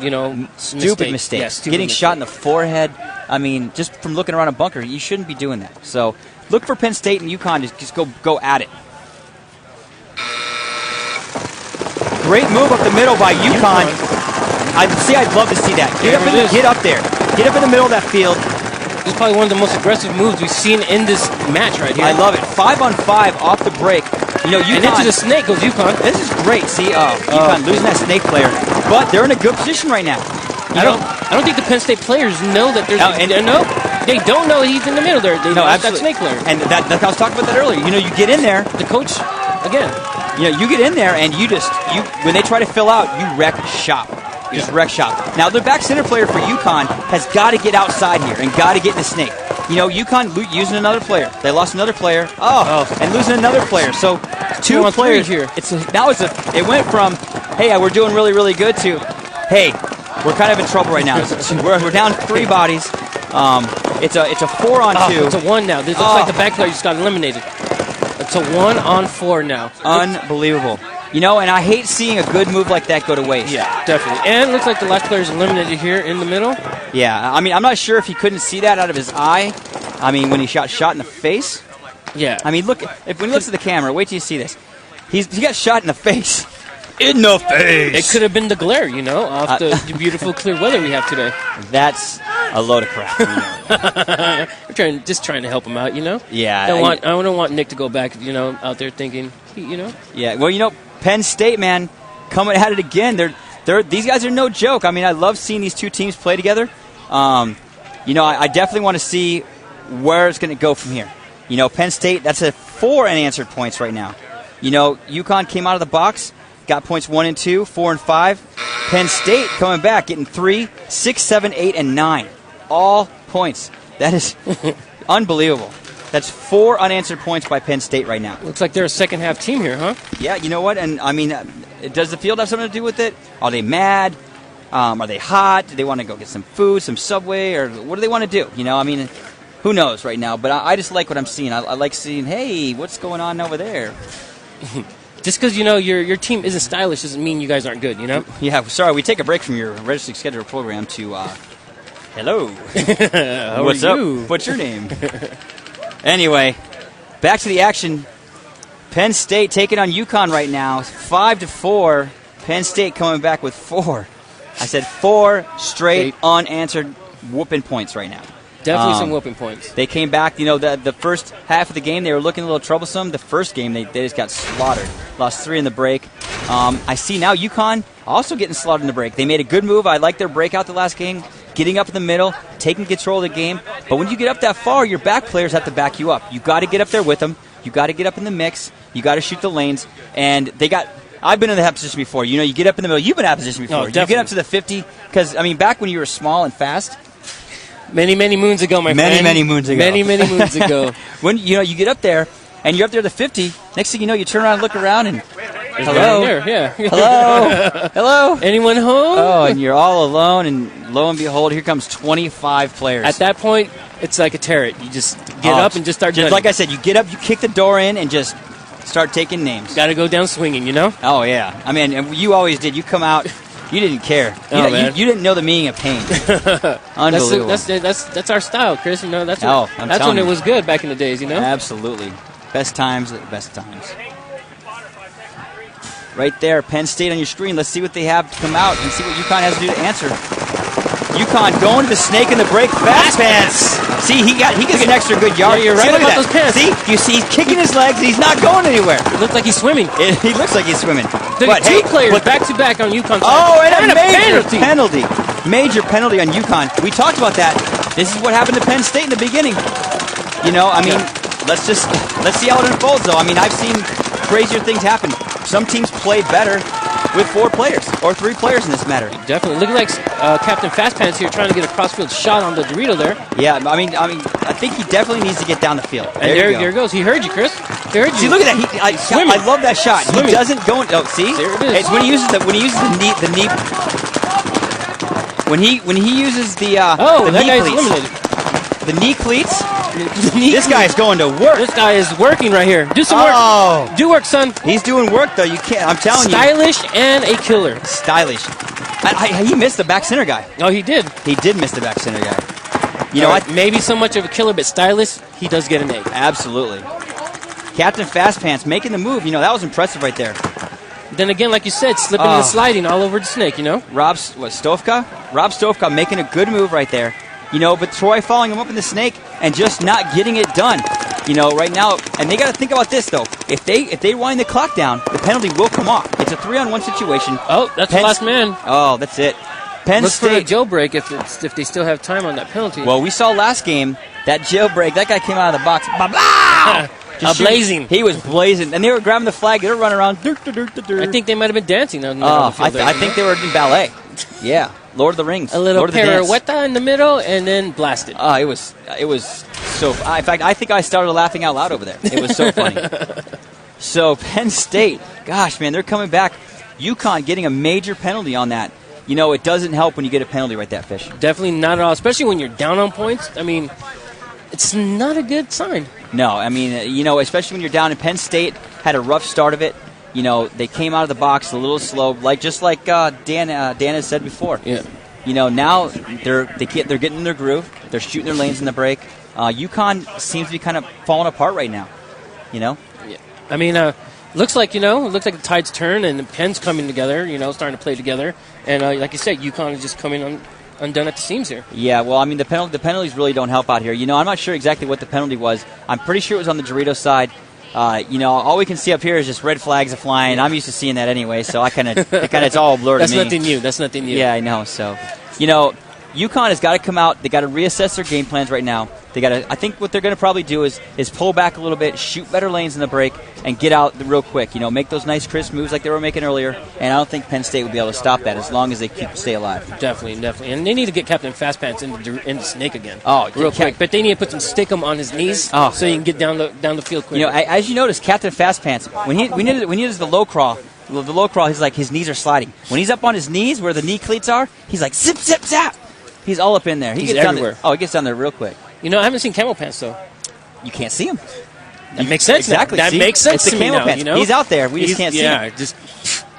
stupid mistakes. Getting shot in the forehead. I mean, just from looking around a bunker, you shouldn't be doing that. So look for Penn State and UConn to just go at it. Great move up the middle by UConn. I'd love to see that. Get up there. Get up in the middle of that field. This is probably one of the most aggressive moves we've seen in this match right here. I love it. 5-on-5 off the break. UConn, and into the snake goes UConn. This is great. See, UConn losing that snake player, but they're in a good position right now. I don't think the Penn State players know that there's. They don't know he's in the middle there. They know that snake player. And I was talking about that earlier. You get in there. The coach, again. You get in there and when they try to fill out, you wreck shop. Just wreck shop. Now, the back center player for UConn has got to get outside here and got to get in the snake. UConn using another player. They lost another player. And losing another player. So 2 on players 3 here. It went from, hey, we're doing really, really good to, hey, we're kind of in trouble right now. We're down 3 bodies. It's a 4-on-2. It's a 1 now. This looks like the back player just got eliminated. It's a 1-on-4 now. Unbelievable. And I hate seeing a good move like that go to waste. Yeah, definitely. And it looks like the last player is eliminated here in the middle. Yeah, I mean, I'm not sure if he couldn't see that out of his eye. I mean, when he shot in the when he looks at the camera, wait till you see this. He got shot in the face. In the face! It could have been the glare, off the beautiful clear weather we have today. That's a load of crap. We're just trying to help him out, Yeah. I don't want Nick to go back, out there thinking, Yeah, well, Penn State, man, coming at it again. These guys are no joke. I mean, I love seeing these 2 teams play together. I definitely want to see where it's going to go from here. Penn State, that's a 4 unanswered points right now. UConn came out of the box, got points 1 and 2, 4 and 5. Penn State coming back, getting 3, 6, 7, 8, and 9. All points. That is unbelievable. That's 4 unanswered points by Penn State right now. Looks like they're a second-half team here, huh? Yeah, you know what? And, I mean, does the field have something to do with it? Are they mad? Are they hot? Do they want to go get some food, some Subway? Or what do they want to do? I mean, who knows right now? But I just like what I'm seeing. I like seeing, hey, what's going on over there? Just because, your team isn't stylish doesn't mean you guys aren't good, Yeah, sorry, we take a break from your registered schedule program to, hello. What's up? What's your name? Anyway, back to the action. Penn State taking on UConn right now, 5-4. Penn State coming back with 4. I said 4 straight unanswered whooping points right now. Definitely some whooping points. They came back, the first half of the game, they were looking a little troublesome. The first game, they just got slaughtered. Lost 3 in the break. I see now UConn also getting slaughtered in the break. They made a good move. I like their breakout the last game, getting up in the middle, taking control of the game. But when you get up that far, your back players have to back you up. You got to get up there with them. You got to get up in the mix. You got to shoot the lanes. And I've been in that position before. You get up in the middle. You've been in that position before. Oh, you get up to the 50. Because, I mean, back when you were small and fast. Many moons ago, my friend. Many moons ago. Many moons ago. When, you get up there, and you're up there to 50, next thing you know, you turn around and look around, and hello? Yeah. Hello? Hello? Anyone home? Oh, and you're all alone, and lo and behold, here comes 25 players. At that point, it's like a turret. You just get up and just start gunning. Like I said, you get up, you kick the door in, and just start taking names. Got to go down swinging, Oh, yeah. I mean, and you always did. You come out, you didn't care. You didn't know the meaning of pain. Unbelievable. That's our style, Chris. That's that's when it was good back in the days, Absolutely. Best times. Right there, Penn State on your screen. Let's see what they have to come out and see what UConn has to do to answer. UConn going to the snake in the break. Fast pants. See, he gets an extra good yard. Yeah, you're right about those pants. See, you see, he's kicking his legs. And he's not going anywhere. It looks like he's swimming. He looks like he's swimming. But two players back to back on UConn. Oh, and a major penalty. Major penalty on UConn. We talked about that. This is what happened to Penn State in the beginning. Let's see how it unfolds, though. I mean, I've seen crazier things happen. Some teams play better with 4 players or 3 players in this matter. Definitely. Looking like Captain Fastpants here trying to get a crossfield shot on the Dorito there. Yeah, I mean, I think he definitely needs to get down the field. And there he goes. He heard you, Chris. He heard you. See, look at that. I love that shot. Swimming. He doesn't go. See, there it is. It's when he uses the knee. When he uses the that knee guy's cleats. eliminated. The knee cleats. This guy is going to work. This guy is working right here. Do some work. Do work, son. He's doing work, though. You can't. I'm telling Stylish and a killer. Stylish. He missed the back center guy. Oh, he did. He did miss the back center guy. You know what? Maybe so much of a killer, but stylish, he does get an A. Absolutely. Captain Fastpants making the move. That was impressive right there. Then again, like you said, slipping and sliding all over the snake, Rob Stovka making a good move right there. But Troy following him up in the snake and just not getting it done. Right now, and they got to think about this though. If they wind the clock down, the penalty will come off. It's a 3-on-1 situation. Oh, that's the last man. Oh, that's it. Penn Look State for a jailbreak if they still have time on that penalty. Well, we saw last game that jailbreak. That guy came out of the box. Blah, blah! Blazing. He was blazing, and they were grabbing the flag. They were running around. I think they might have been dancing on the field. I think they were in ballet. Yeah. Lord of the Rings. A little pirouette in the middle, and then blasted. It was so. In fact, I think I started laughing out loud over there. It was so funny. So Penn State, gosh, man, they're coming back. UConn getting a major penalty on that. You know, it doesn't help when you get a penalty right there, Fish. Definitely not at all, especially when you're down on points. I mean, it's not a good sign. No, I mean, you know, especially when you're down. And Penn State had a rough start of it. You know, they came out of the box a little slow, just like Dan has said before. Yeah. You know, now they're getting in their groove. They're shooting their lanes in the break. UConn seems to be kind of falling apart right now. You know. Yeah. I mean, looks like the tide's turned and the Penn's coming together. You know, starting to play together. And like you said, UConn is just coming undone at the seams here. Yeah. Well, I mean, the penalties really don't help out here. You know, I'm not sure exactly what the penalty was. I'm pretty sure it was on the Doritos side. You know, all we can see up here is just red flags are flying. I'm used to seeing that anyway, so it's all blurred to me. That's nothing new. Yeah, I know. So, you know, UConn has got to come out. They got to reassess their game plans right now. They got to. I think what they're going to probably do is pull back a little bit, shoot better lanes in the break, and get out real quick. You know, make those nice crisp moves like they were making earlier. And I don't think Penn State will be able to stop that as long as they stay alive. Definitely, and they need to get Captain Fastpants into Snake again. Oh, real quick. But they need to put some stickum on his knees so he can get down the field quick. You know, as you notice, Captain Fastpants when he does the low crawl. The low crawl, he's like his knees are sliding. When he's up on his knees where the knee cleats are, he's like zip zip zap. He's all up in there. He's everywhere. He gets down there real quick. You know, I haven't seen camel pants though. You can't see him. That makes sense. Exactly. That makes sense it's to the me camel now. pants. You know? He's out there. We just can't see him. Yeah, just.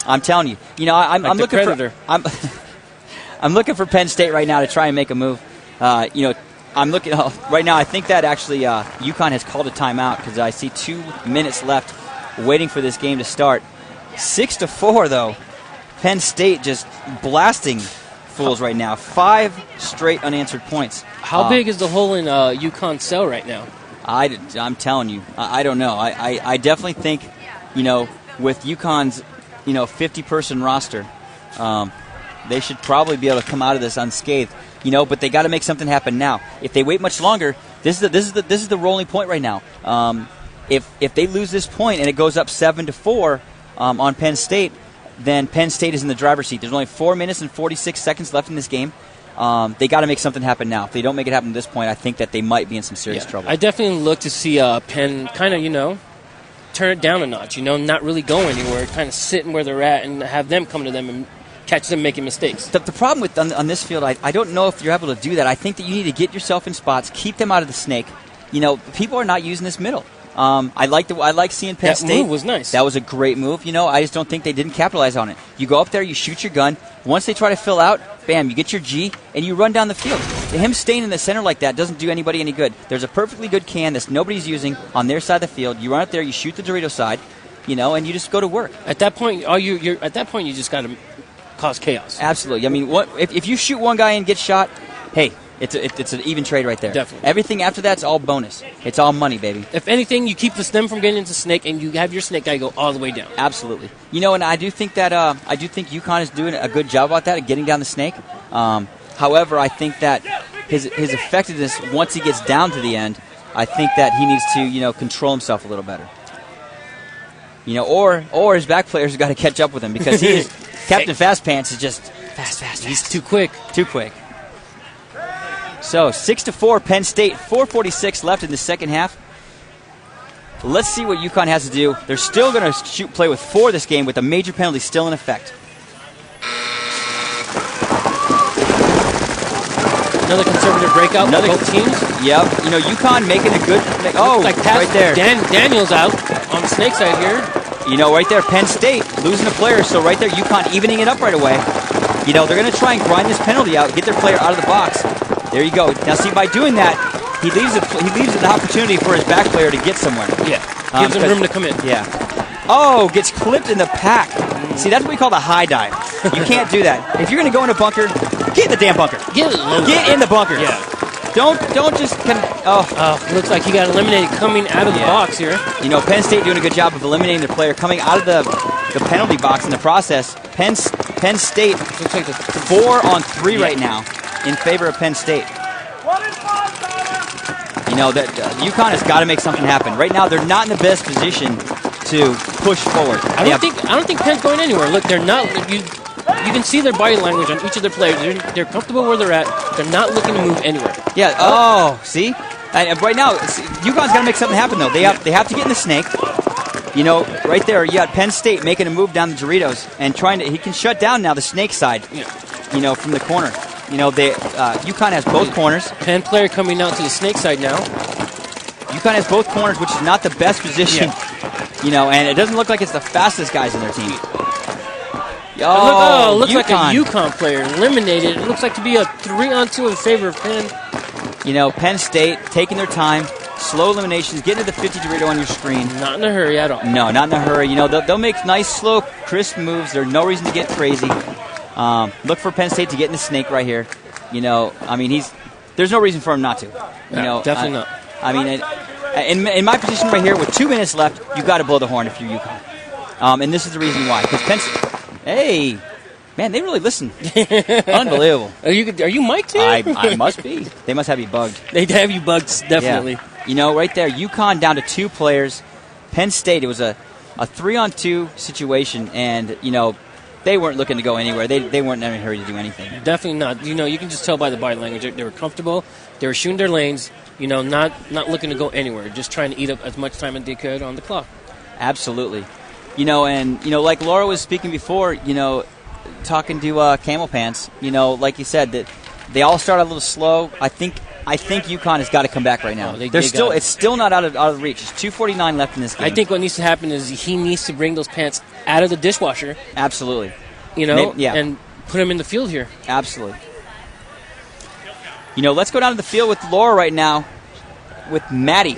I'm telling you. You know, I'm looking Predator. for. I'm looking for Penn State right now to try and make a move. You know, I'm looking right now. I think that actually UConn has called a timeout because I see 2 minutes left, waiting for this game to start. 6-4 though. Penn State just blasting fools right now. 5 straight unanswered points. How big is the hole in UConn's cell right now? I'm telling you, I don't know. I definitely think, you know, with UConn's, you know, 50-person roster, they should probably be able to come out of this unscathed. You know, but they got to make something happen now. If they wait much longer, this is the rolling point right now. If they lose this point and it goes up 7-4 on Penn State, then Penn State is in the driver's seat. There's only 4 minutes and 46 seconds left in this game. They got to make something happen now. If they don't make it happen at this point, I think that they might be in some serious trouble. I definitely look to see Penn kind of, you know, turn it down a notch, you know, not really go anywhere, kind of sitting where they're at and have them come to them and catch them making mistakes. The problem with on this field, I don't know if you're able to do that. I think that you need to get yourself in spots, keep them out of the snake. You know, people are not using this middle. I like seeing Penn State. That move was nice. That was a great move. You know, I just don't think they didn't capitalize on it. You go up there, you shoot your gun. Once they try to fill out, bam, you get your G, and you run down the field. Him staying in the center like that doesn't do anybody any good. There's a perfectly good can that nobody's using on their side of the field. You run up there, you shoot the Dorito side, you know, and you just go to work. At that point, you just got to cause chaos. Absolutely. I mean, if you shoot one guy and get shot, hey, it's an even trade right there. Definitely. Everything after that's all bonus. It's all money, baby. If anything, you keep them from getting into snake, and you have your snake guy go all the way down. Absolutely. You know, and I do think that UConn is doing a good job about that, getting down the snake. However, I think that his effectiveness once he gets down to the end, I think that he needs to, you know, control himself a little better. You know, or his back players have got to catch up with him because he is Captain Fastpants is just fast. He's too quick. Too quick. So 6-4 Penn State, 4:46 left in the second half. Let's see what UConn has to do. They're still going to play with 4 this game with a major penalty still in effect. Another conservative breakout for both teams. Yep. You know, UConn making a good... right there. Daniel's out on the snake side here. You know, right there, Penn State losing a player. So right there, UConn evening it up right away. You know, they're going to try and grind this penalty out, get their player out of the box. There you go. Now, see, by doing that, he leaves an opportunity for his back player to get somewhere. Yeah. Gives him room to come in. Yeah. Oh, gets clipped in the pack. See, that's what we call the high dive. You can't do that. If you're going to go in a bunker, get in the damn bunker. Get in the bunker. Yeah. Don't just... Looks like he got eliminated coming out of the box here. You know, Penn State doing a good job of eliminating their player coming out of the penalty box in the process. Penn State looks like 4-on-3 right now in favor of Penn State. You know, that UConn has got to make something happen. Right now, they're not in the best position to push forward. I don't think Penn's going anywhere. Look, they're not. You can see their body language on each of their players. They're comfortable where they're at. They're not looking to move anywhere. Yeah. Oh, see? And right now, UConn's got to make something happen, though. They have to get in the snake. You know, right there, you got Penn State making a move down the Doritos and he can shut down now the snake side, you know, from the corner. You know, UConn has both corners. Penn player coming out to the snake side now. UConn has both corners, which is not the best position. You know, and it doesn't look like it's the fastest guys in their team. Looks like a UConn player eliminated. It looks like to be a 3-on-2 in favor of Penn. You know, Penn State taking their time, slow eliminations, getting to the 50 Dorito on your screen. Not in a hurry at all. No, not in a hurry. You know, they'll make nice, slow, crisp moves. There's no reason to get crazy. Look for Penn State to get in the snake right here. You know, I mean, there's no reason for him not to. You know, definitely not. I mean, in my position right here with 2 minutes left, you got to blow the horn if you're UConn. And this is the reason why. Because Penn State, hey, man, they really listen. Unbelievable. Are you mic'd here? I must be. They must have you bugged. They have you bugged, definitely. Yeah. You know, right there, UConn down to 2 players. Penn State, it was a 3-on-2 situation, and, you know, they weren't looking to go anywhere. They weren't in a hurry to do anything. Definitely not. You know, you can just tell by the body language. They were comfortable. They were shooting their lanes. You know, not looking to go anywhere. Just trying to eat up as much time as they could on the clock. Absolutely. You know, and, you know, like Laura was speaking before, you know, talking to Camel Pants, you know, like you said, that they all start a little slow. I think UConn has got to come back right now. It's still not out of reach. There's 2:49 left in this game. I think what needs to happen is he needs to bring those pants out of the dishwasher. Absolutely. You know, and put them in the field here. Absolutely. You know, let's go down to the field with Laura right now with Maddie.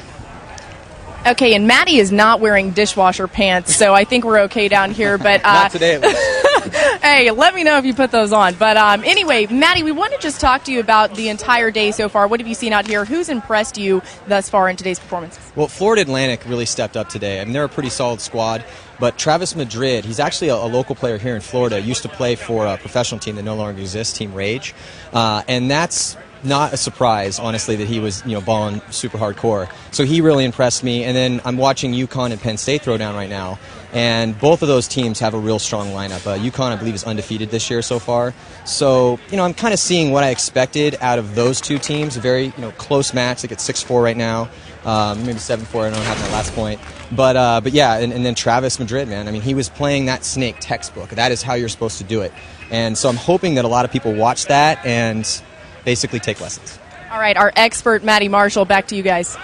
Okay, and Maddie is not wearing dishwasher pants, so I think we're okay down here. But not today, at least. Hey, let me know if you put those on. But anyway, Maddie, we want to just talk to you about the entire day so far. What have you seen out here? Who's impressed you thus far in today's performance? Well, Florida Atlantic really stepped up today. I mean, they're a pretty solid squad. But Travis Madrid, he's actually a local player here in Florida. Used to play for a professional team that no longer exists, Team Rage. And that's not a surprise, honestly, that he was, balling super hardcore. So he really impressed me. And then I'm watching UConn and Penn State throw down right now. And both of those teams have a real strong lineup. UConn, I believe, is undefeated this year so far. So, I'm kind of seeing what I expected out of those two teams. A very, close match. Like it's 6-4 right now. Maybe 7-4. I don't have my last point. But yeah, and then Travis Madrid, man. I mean, he was playing that snake textbook. That is how you're supposed to do it. And so I'm hoping that a lot of people watch that and basically take lessons. All right, our expert, Maddie Marshall, back to you guys.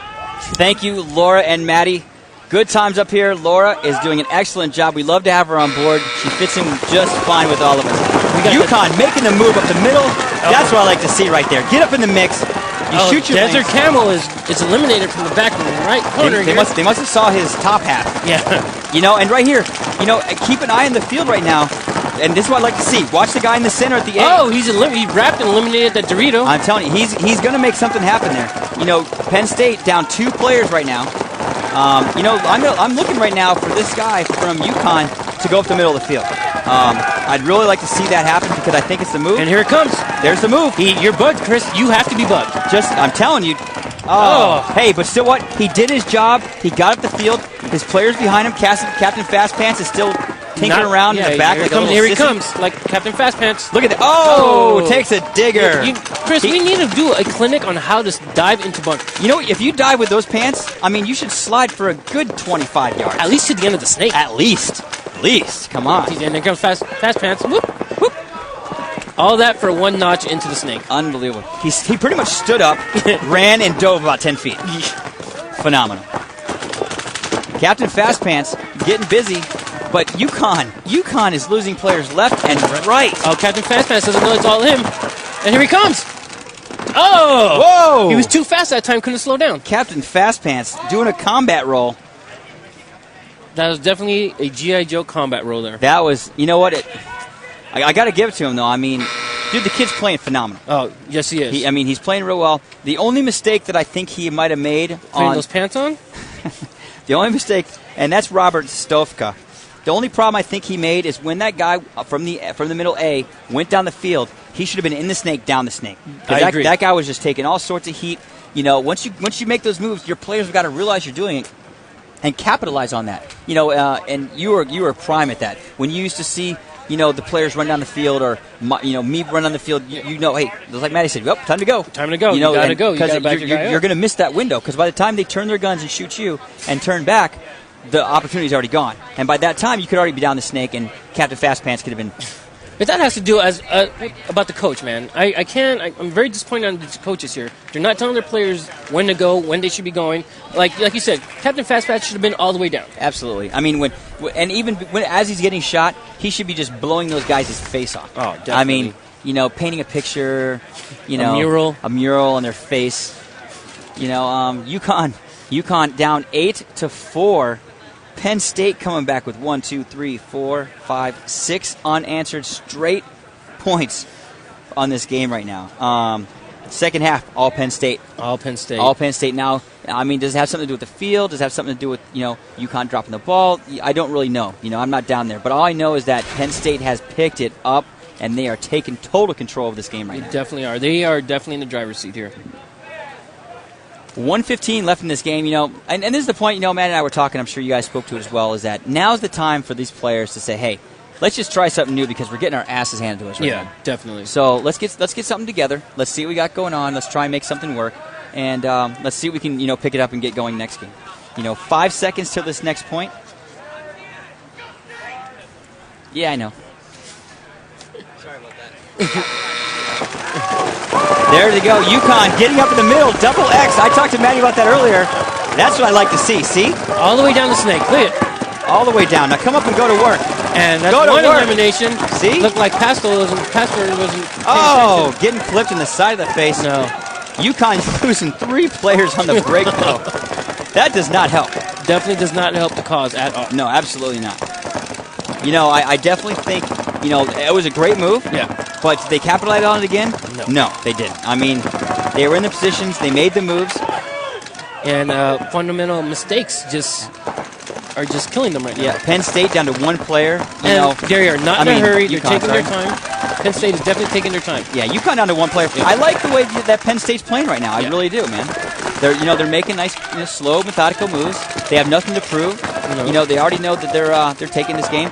Thank you, Laura and Maddie. Good times up here. Laura is doing an excellent job. We love to have her on board. She fits in just fine with all of us. UConn making the move up the middle. That's what I like to see right there. Get up in the mix. You shoot your Desert lanes. Camel is eliminated from the back right corner They must have saw his top half. Yeah. And right here, keep an eye on the field right now. And this is what I like to see. Watch the guy in the center at the end. Oh, he wrapped and eliminated that Dorito. I'm telling you, he's going to make something happen there. Penn State down 2 players right now. I'm looking right now for this guy from UConn to go up the middle of the field. I'd really like to see that happen because I think it's the move. And here it comes. There's the move. You're bugged, Chris. You have to be bugged. I'm telling you. Hey, but still what? He did his job. He got up the field. His players behind him. Captain Fast Pants is still tinkering around in the back. Here he comes, like Captain Fast Pants. Look at that. Oh, takes a digger. Chris, we need to do a clinic on how to dive into bunkers. If you dive with those pants, you should slide for a good 25 yards. At least to the end of the snake. At least. Come on. And there comes Fast Pants. Whoop, whoop. All that for 1 notch into the snake. Unbelievable. He pretty much stood up, ran, and dove about 10 feet. Phenomenal. Captain Fast Pants getting busy, but UConn is losing players left and right. Oh, Captain Fast Pants doesn't know it's all him. And here he comes. Oh! Whoa! He was too fast that time, couldn't slow down. Captain Fast Pants doing a combat roll. That was definitely a G.I. Joe combat roll there. That was, I got to give it to him, though. Dude, the kid's playing phenomenal. Oh, yes, he is. He's playing real well. The only mistake that I think he might have made putting those pants on? The only mistake, and that's Robert Stovka. The only problem I think he made is when that guy from the middle A went down the field, he should have been in the snake, down the snake. I agree. That guy was just taking all sorts of heat. Once you make those moves, your players have got to realize you're doing it and capitalize on that. And you were prime at that. When you used to see the players run down the field or, me run on the field, hey, like Maddie said, yep, time to go. Time to go. You got to go. You got to back your guy up. You're going to miss that window because by the time they turn their guns and shoot you and turn back, the opportunity's already gone. And by that time, you could already be down the snake, and Captain Fast Pants could have been. But that has to do about the coach, man. I'm very disappointed on the coaches here. They're not telling their players when to go, when they should be going. Like you said, Captain Fast Pants should have been all the way down. Absolutely. I mean, even as he's getting shot, he should be just blowing those guys' face off. Oh, definitely. I mean, painting a picture, a mural on their face. UConn down 8-4. Penn State coming back with 1, 2, 3, 4, 5, 6 unanswered straight points on this game right now. Second half, all Penn State. All Penn State. All Penn State. Now, I mean, does it have something to do with the field? Does it have something to do with, UConn dropping the ball? I don't really know. I'm not down there. But all I know is that Penn State has picked it up, and they are taking total control of this game right now. They definitely are. They are definitely in the driver's seat here. 1:15 left in this game, and this is the point, Matt and I were talking, I'm sure you guys spoke to it as well, is that now's the time for these players to say, hey, let's just try something new because we're getting our asses handed to us right now. Yeah, definitely. So let's get something together. Let's see what we got going on. Let's try and make something work, and let's see if we can, pick it up and get going next game. 5 seconds till this next point. Yeah, I know. Sorry about that. There they go. UConn getting up in the middle. Double X. I talked to Maddie about that earlier. That's what I like to see. See? All the way down the snake. Look at it. All the way down. Now come up and go to work. And that's one elimination. See? Looked like Pastor wasn't Oh, getting flipped in the side of the face. No. UConn's losing 3 players on the break, though. That does not help. Definitely does not help the cause at all. No, absolutely not. I definitely think, it was a great move. Yeah. But did they capitalize on it again? No, they didn't. I mean, they were in the positions. They made the moves. And fundamental mistakes are just killing them right now. Yeah, Penn State down to 1 player. They are not in a hurry. They're taking their time. Penn State is definitely taking their time. Yeah, UConn down to 1 player. Yeah. I like the way that Penn State's playing right now. I really do, man. They're making nice, slow, methodical moves. They have nothing to prove. They already know that they're taking this game.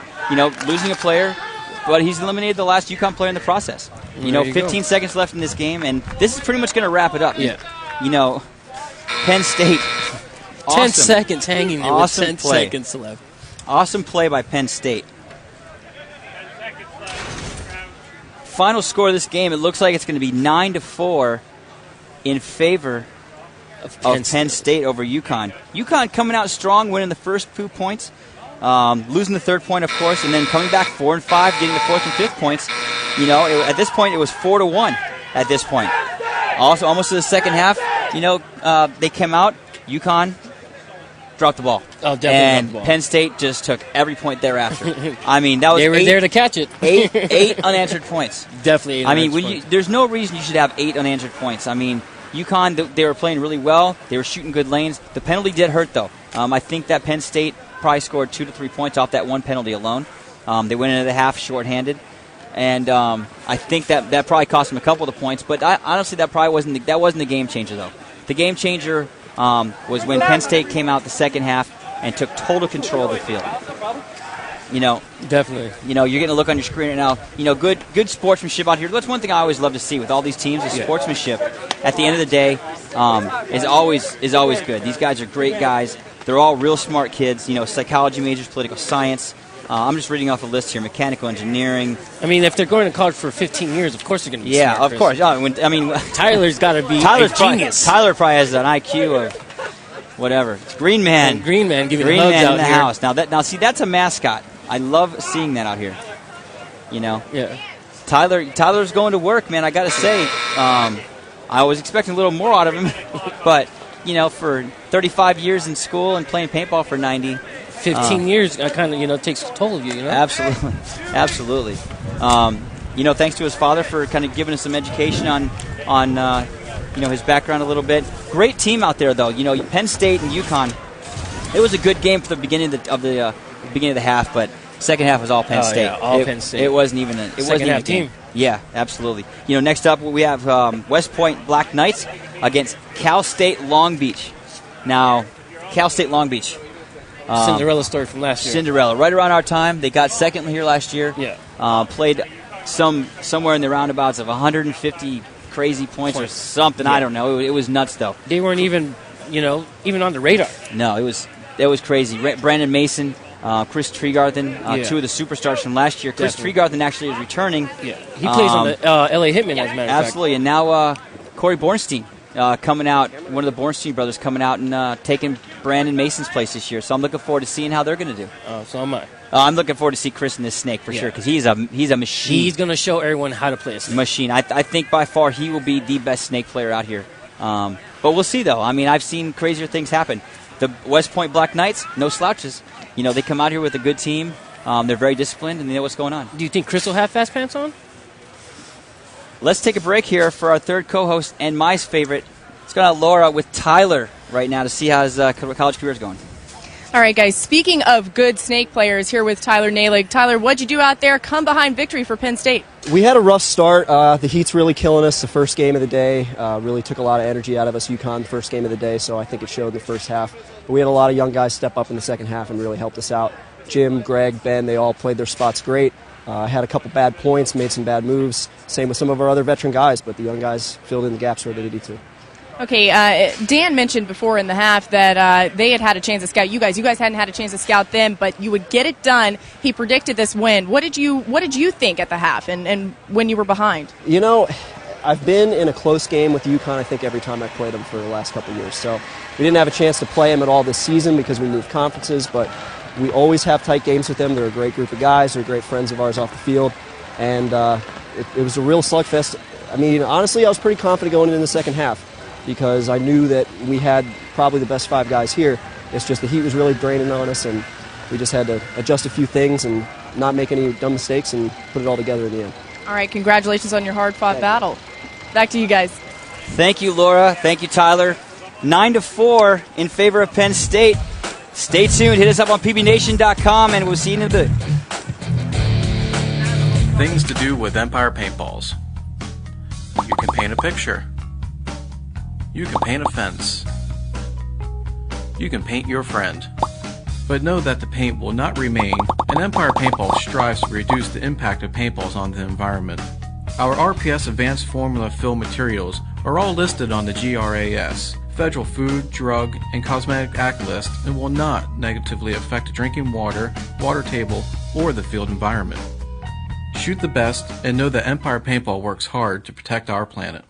Losing a player, but he's eliminated the last UConn player in the process. 15 seconds left in this game, and this is pretty much going to wrap it up. Yeah. Penn State. 10 seconds hanging there with 10 play. seconds left. Awesome play by Penn State. Final score of this game, it looks like it's going to be 9-4 in favor of Penn State over UConn. UConn coming out strong, winning the first 2 points. Losing the third point, of course, and then coming back 4 and 5, getting the 4th and 5th points. At this point, it was 4-1 at this point. Also, almost to the second half, they came out, UConn dropped the ball. Oh, definitely and dropped the ball. Penn State just took every point thereafter. I mean, that was they were there to catch it. eight unanswered points. Definitely 8 unanswered points. There's no reason you should have 8 unanswered points. I mean, UConn, they were playing really well. They were shooting good lanes. The penalty did hurt, though. I think that Penn State probably scored 2 to 3 points off that one penalty alone. They went into the half shorthanded, and I think that probably cost them a couple of the points. But honestly, that wasn't the game changer, though. The game changer was when Penn State came out the second half and took total control of the field. Definitely. You're getting a look on your screen right now. Good sportsmanship out here. That's one thing I always love to see with all these teams is sportsmanship. At the end of the day, is always good. These guys are great guys. They're all real smart kids. Psychology majors, political science. I'm just reading off a list here. Mechanical engineering. I mean, if they're going to college for 15 years, of course they're going to be smart. Yeah, of course. Tyler's got to be a genius. Tyler probably has an IQ of whatever. It's Green Man. And Green Man giving Green hugs Man out in the here. house. Now, see, that's a mascot. I love seeing that out here. Yeah. Tyler's going to work, man. I got to say, I was expecting a little more out of him, but for 35 years in school and playing paintball for 90. 15 years kind of, takes a toll of you, Absolutely. Thanks to his father for kind of giving us some education on his background a little bit. Great team out there, though. Penn State and UConn. It was a good game for the beginning of the half, but second half was all Penn State. Yeah, all Penn State. It wasn't even a second half team. Yeah, absolutely. Next up we have West Point Black Knights against Cal State Long Beach. Now, Cal State Long Beach. Cinderella story from last year. Cinderella, right around our time. They got second here last year. Yeah. played somewhere in the roundabouts of 150 crazy points or something. I don't know. It was nuts, though. They weren't even on the radar. No, it was crazy. Brandon Mason, Chris Tregarthen, two of the superstars from last year. Chris Tregarthen actually is returning. Yeah, he plays on the LA Hitmen, as a matter of fact. Absolutely, and now Corey Bornstein coming out, one of the Bornstein brothers coming out and taking Brandon Mason's place this year. So I'm looking forward to seeing how they're going to do. So am I. I'm looking forward to see Chris in this snake for sure, because he's a machine. He's going to show everyone how to play a snake. Machine. I think by far he will be the best snake player out here. But we'll see, though. I mean, I've seen crazier things happen. The West Point Black Knights, no slouches. They come out here with a good team. They're very disciplined, and they know what's going on. Do you think Chris will have fast pants on? Let's take a break here for our third co-host and my favorite. Let's go to Laura with Tyler right now to see how his college career is going. All right, guys, speaking of good snake players, here with Tyler Nalig. Tyler, what'd you do out there? Come behind victory for Penn State. We had a rough start. The heat's really killing us the first game of the day. Really took a lot of energy out of us, UConn, the first game of the day, so I think it showed in the first half. But we had a lot of young guys step up in the second half and really helped us out. Jim, Greg, Ben, they all played their spots great. Had a couple bad points, made some bad moves. Same with some of our other veteran guys, but the young guys filled in the gaps where they needed to. Okay, Dan mentioned before in the half that they had a chance to scout you guys. You guys hadn't had a chance to scout them, but you would get it done. He predicted this win. What did you think at the half and when you were behind? I've been in a close game with UConn, I think, every time I played them for the last couple of years. So we didn't have a chance to play them at all this season because we moved conferences, but we always have tight games with them. They're a great group of guys. They're great friends of ours off the field, and it was a real slugfest. I mean, honestly, I was pretty confident going into the second half, because I knew that we had probably the best five guys here. It's just the heat was really draining on us, and we just had to adjust a few things and not make any dumb mistakes and put it all together in the end. All right, congratulations on your hard-fought battle. Back to you guys. Thank you, Laura. Thank you, Tyler. 9-4 in favor of Penn State. Stay tuned. Hit us up on pbnation.com, and we'll see you in a bit. Things to do with Empire paintballs. You can paint a picture. You can paint a fence. You can paint your friend. But know that the paint will not remain, and Empire Paintball strives to reduce the impact of paintballs on the environment. Our RPS Advanced Formula Fill materials are all listed on the GRAS, Federal Food, Drug, and Cosmetic Act list, and will not negatively affect drinking water, water table, or the field environment. Shoot the best, and know that Empire Paintball works hard to protect our planet.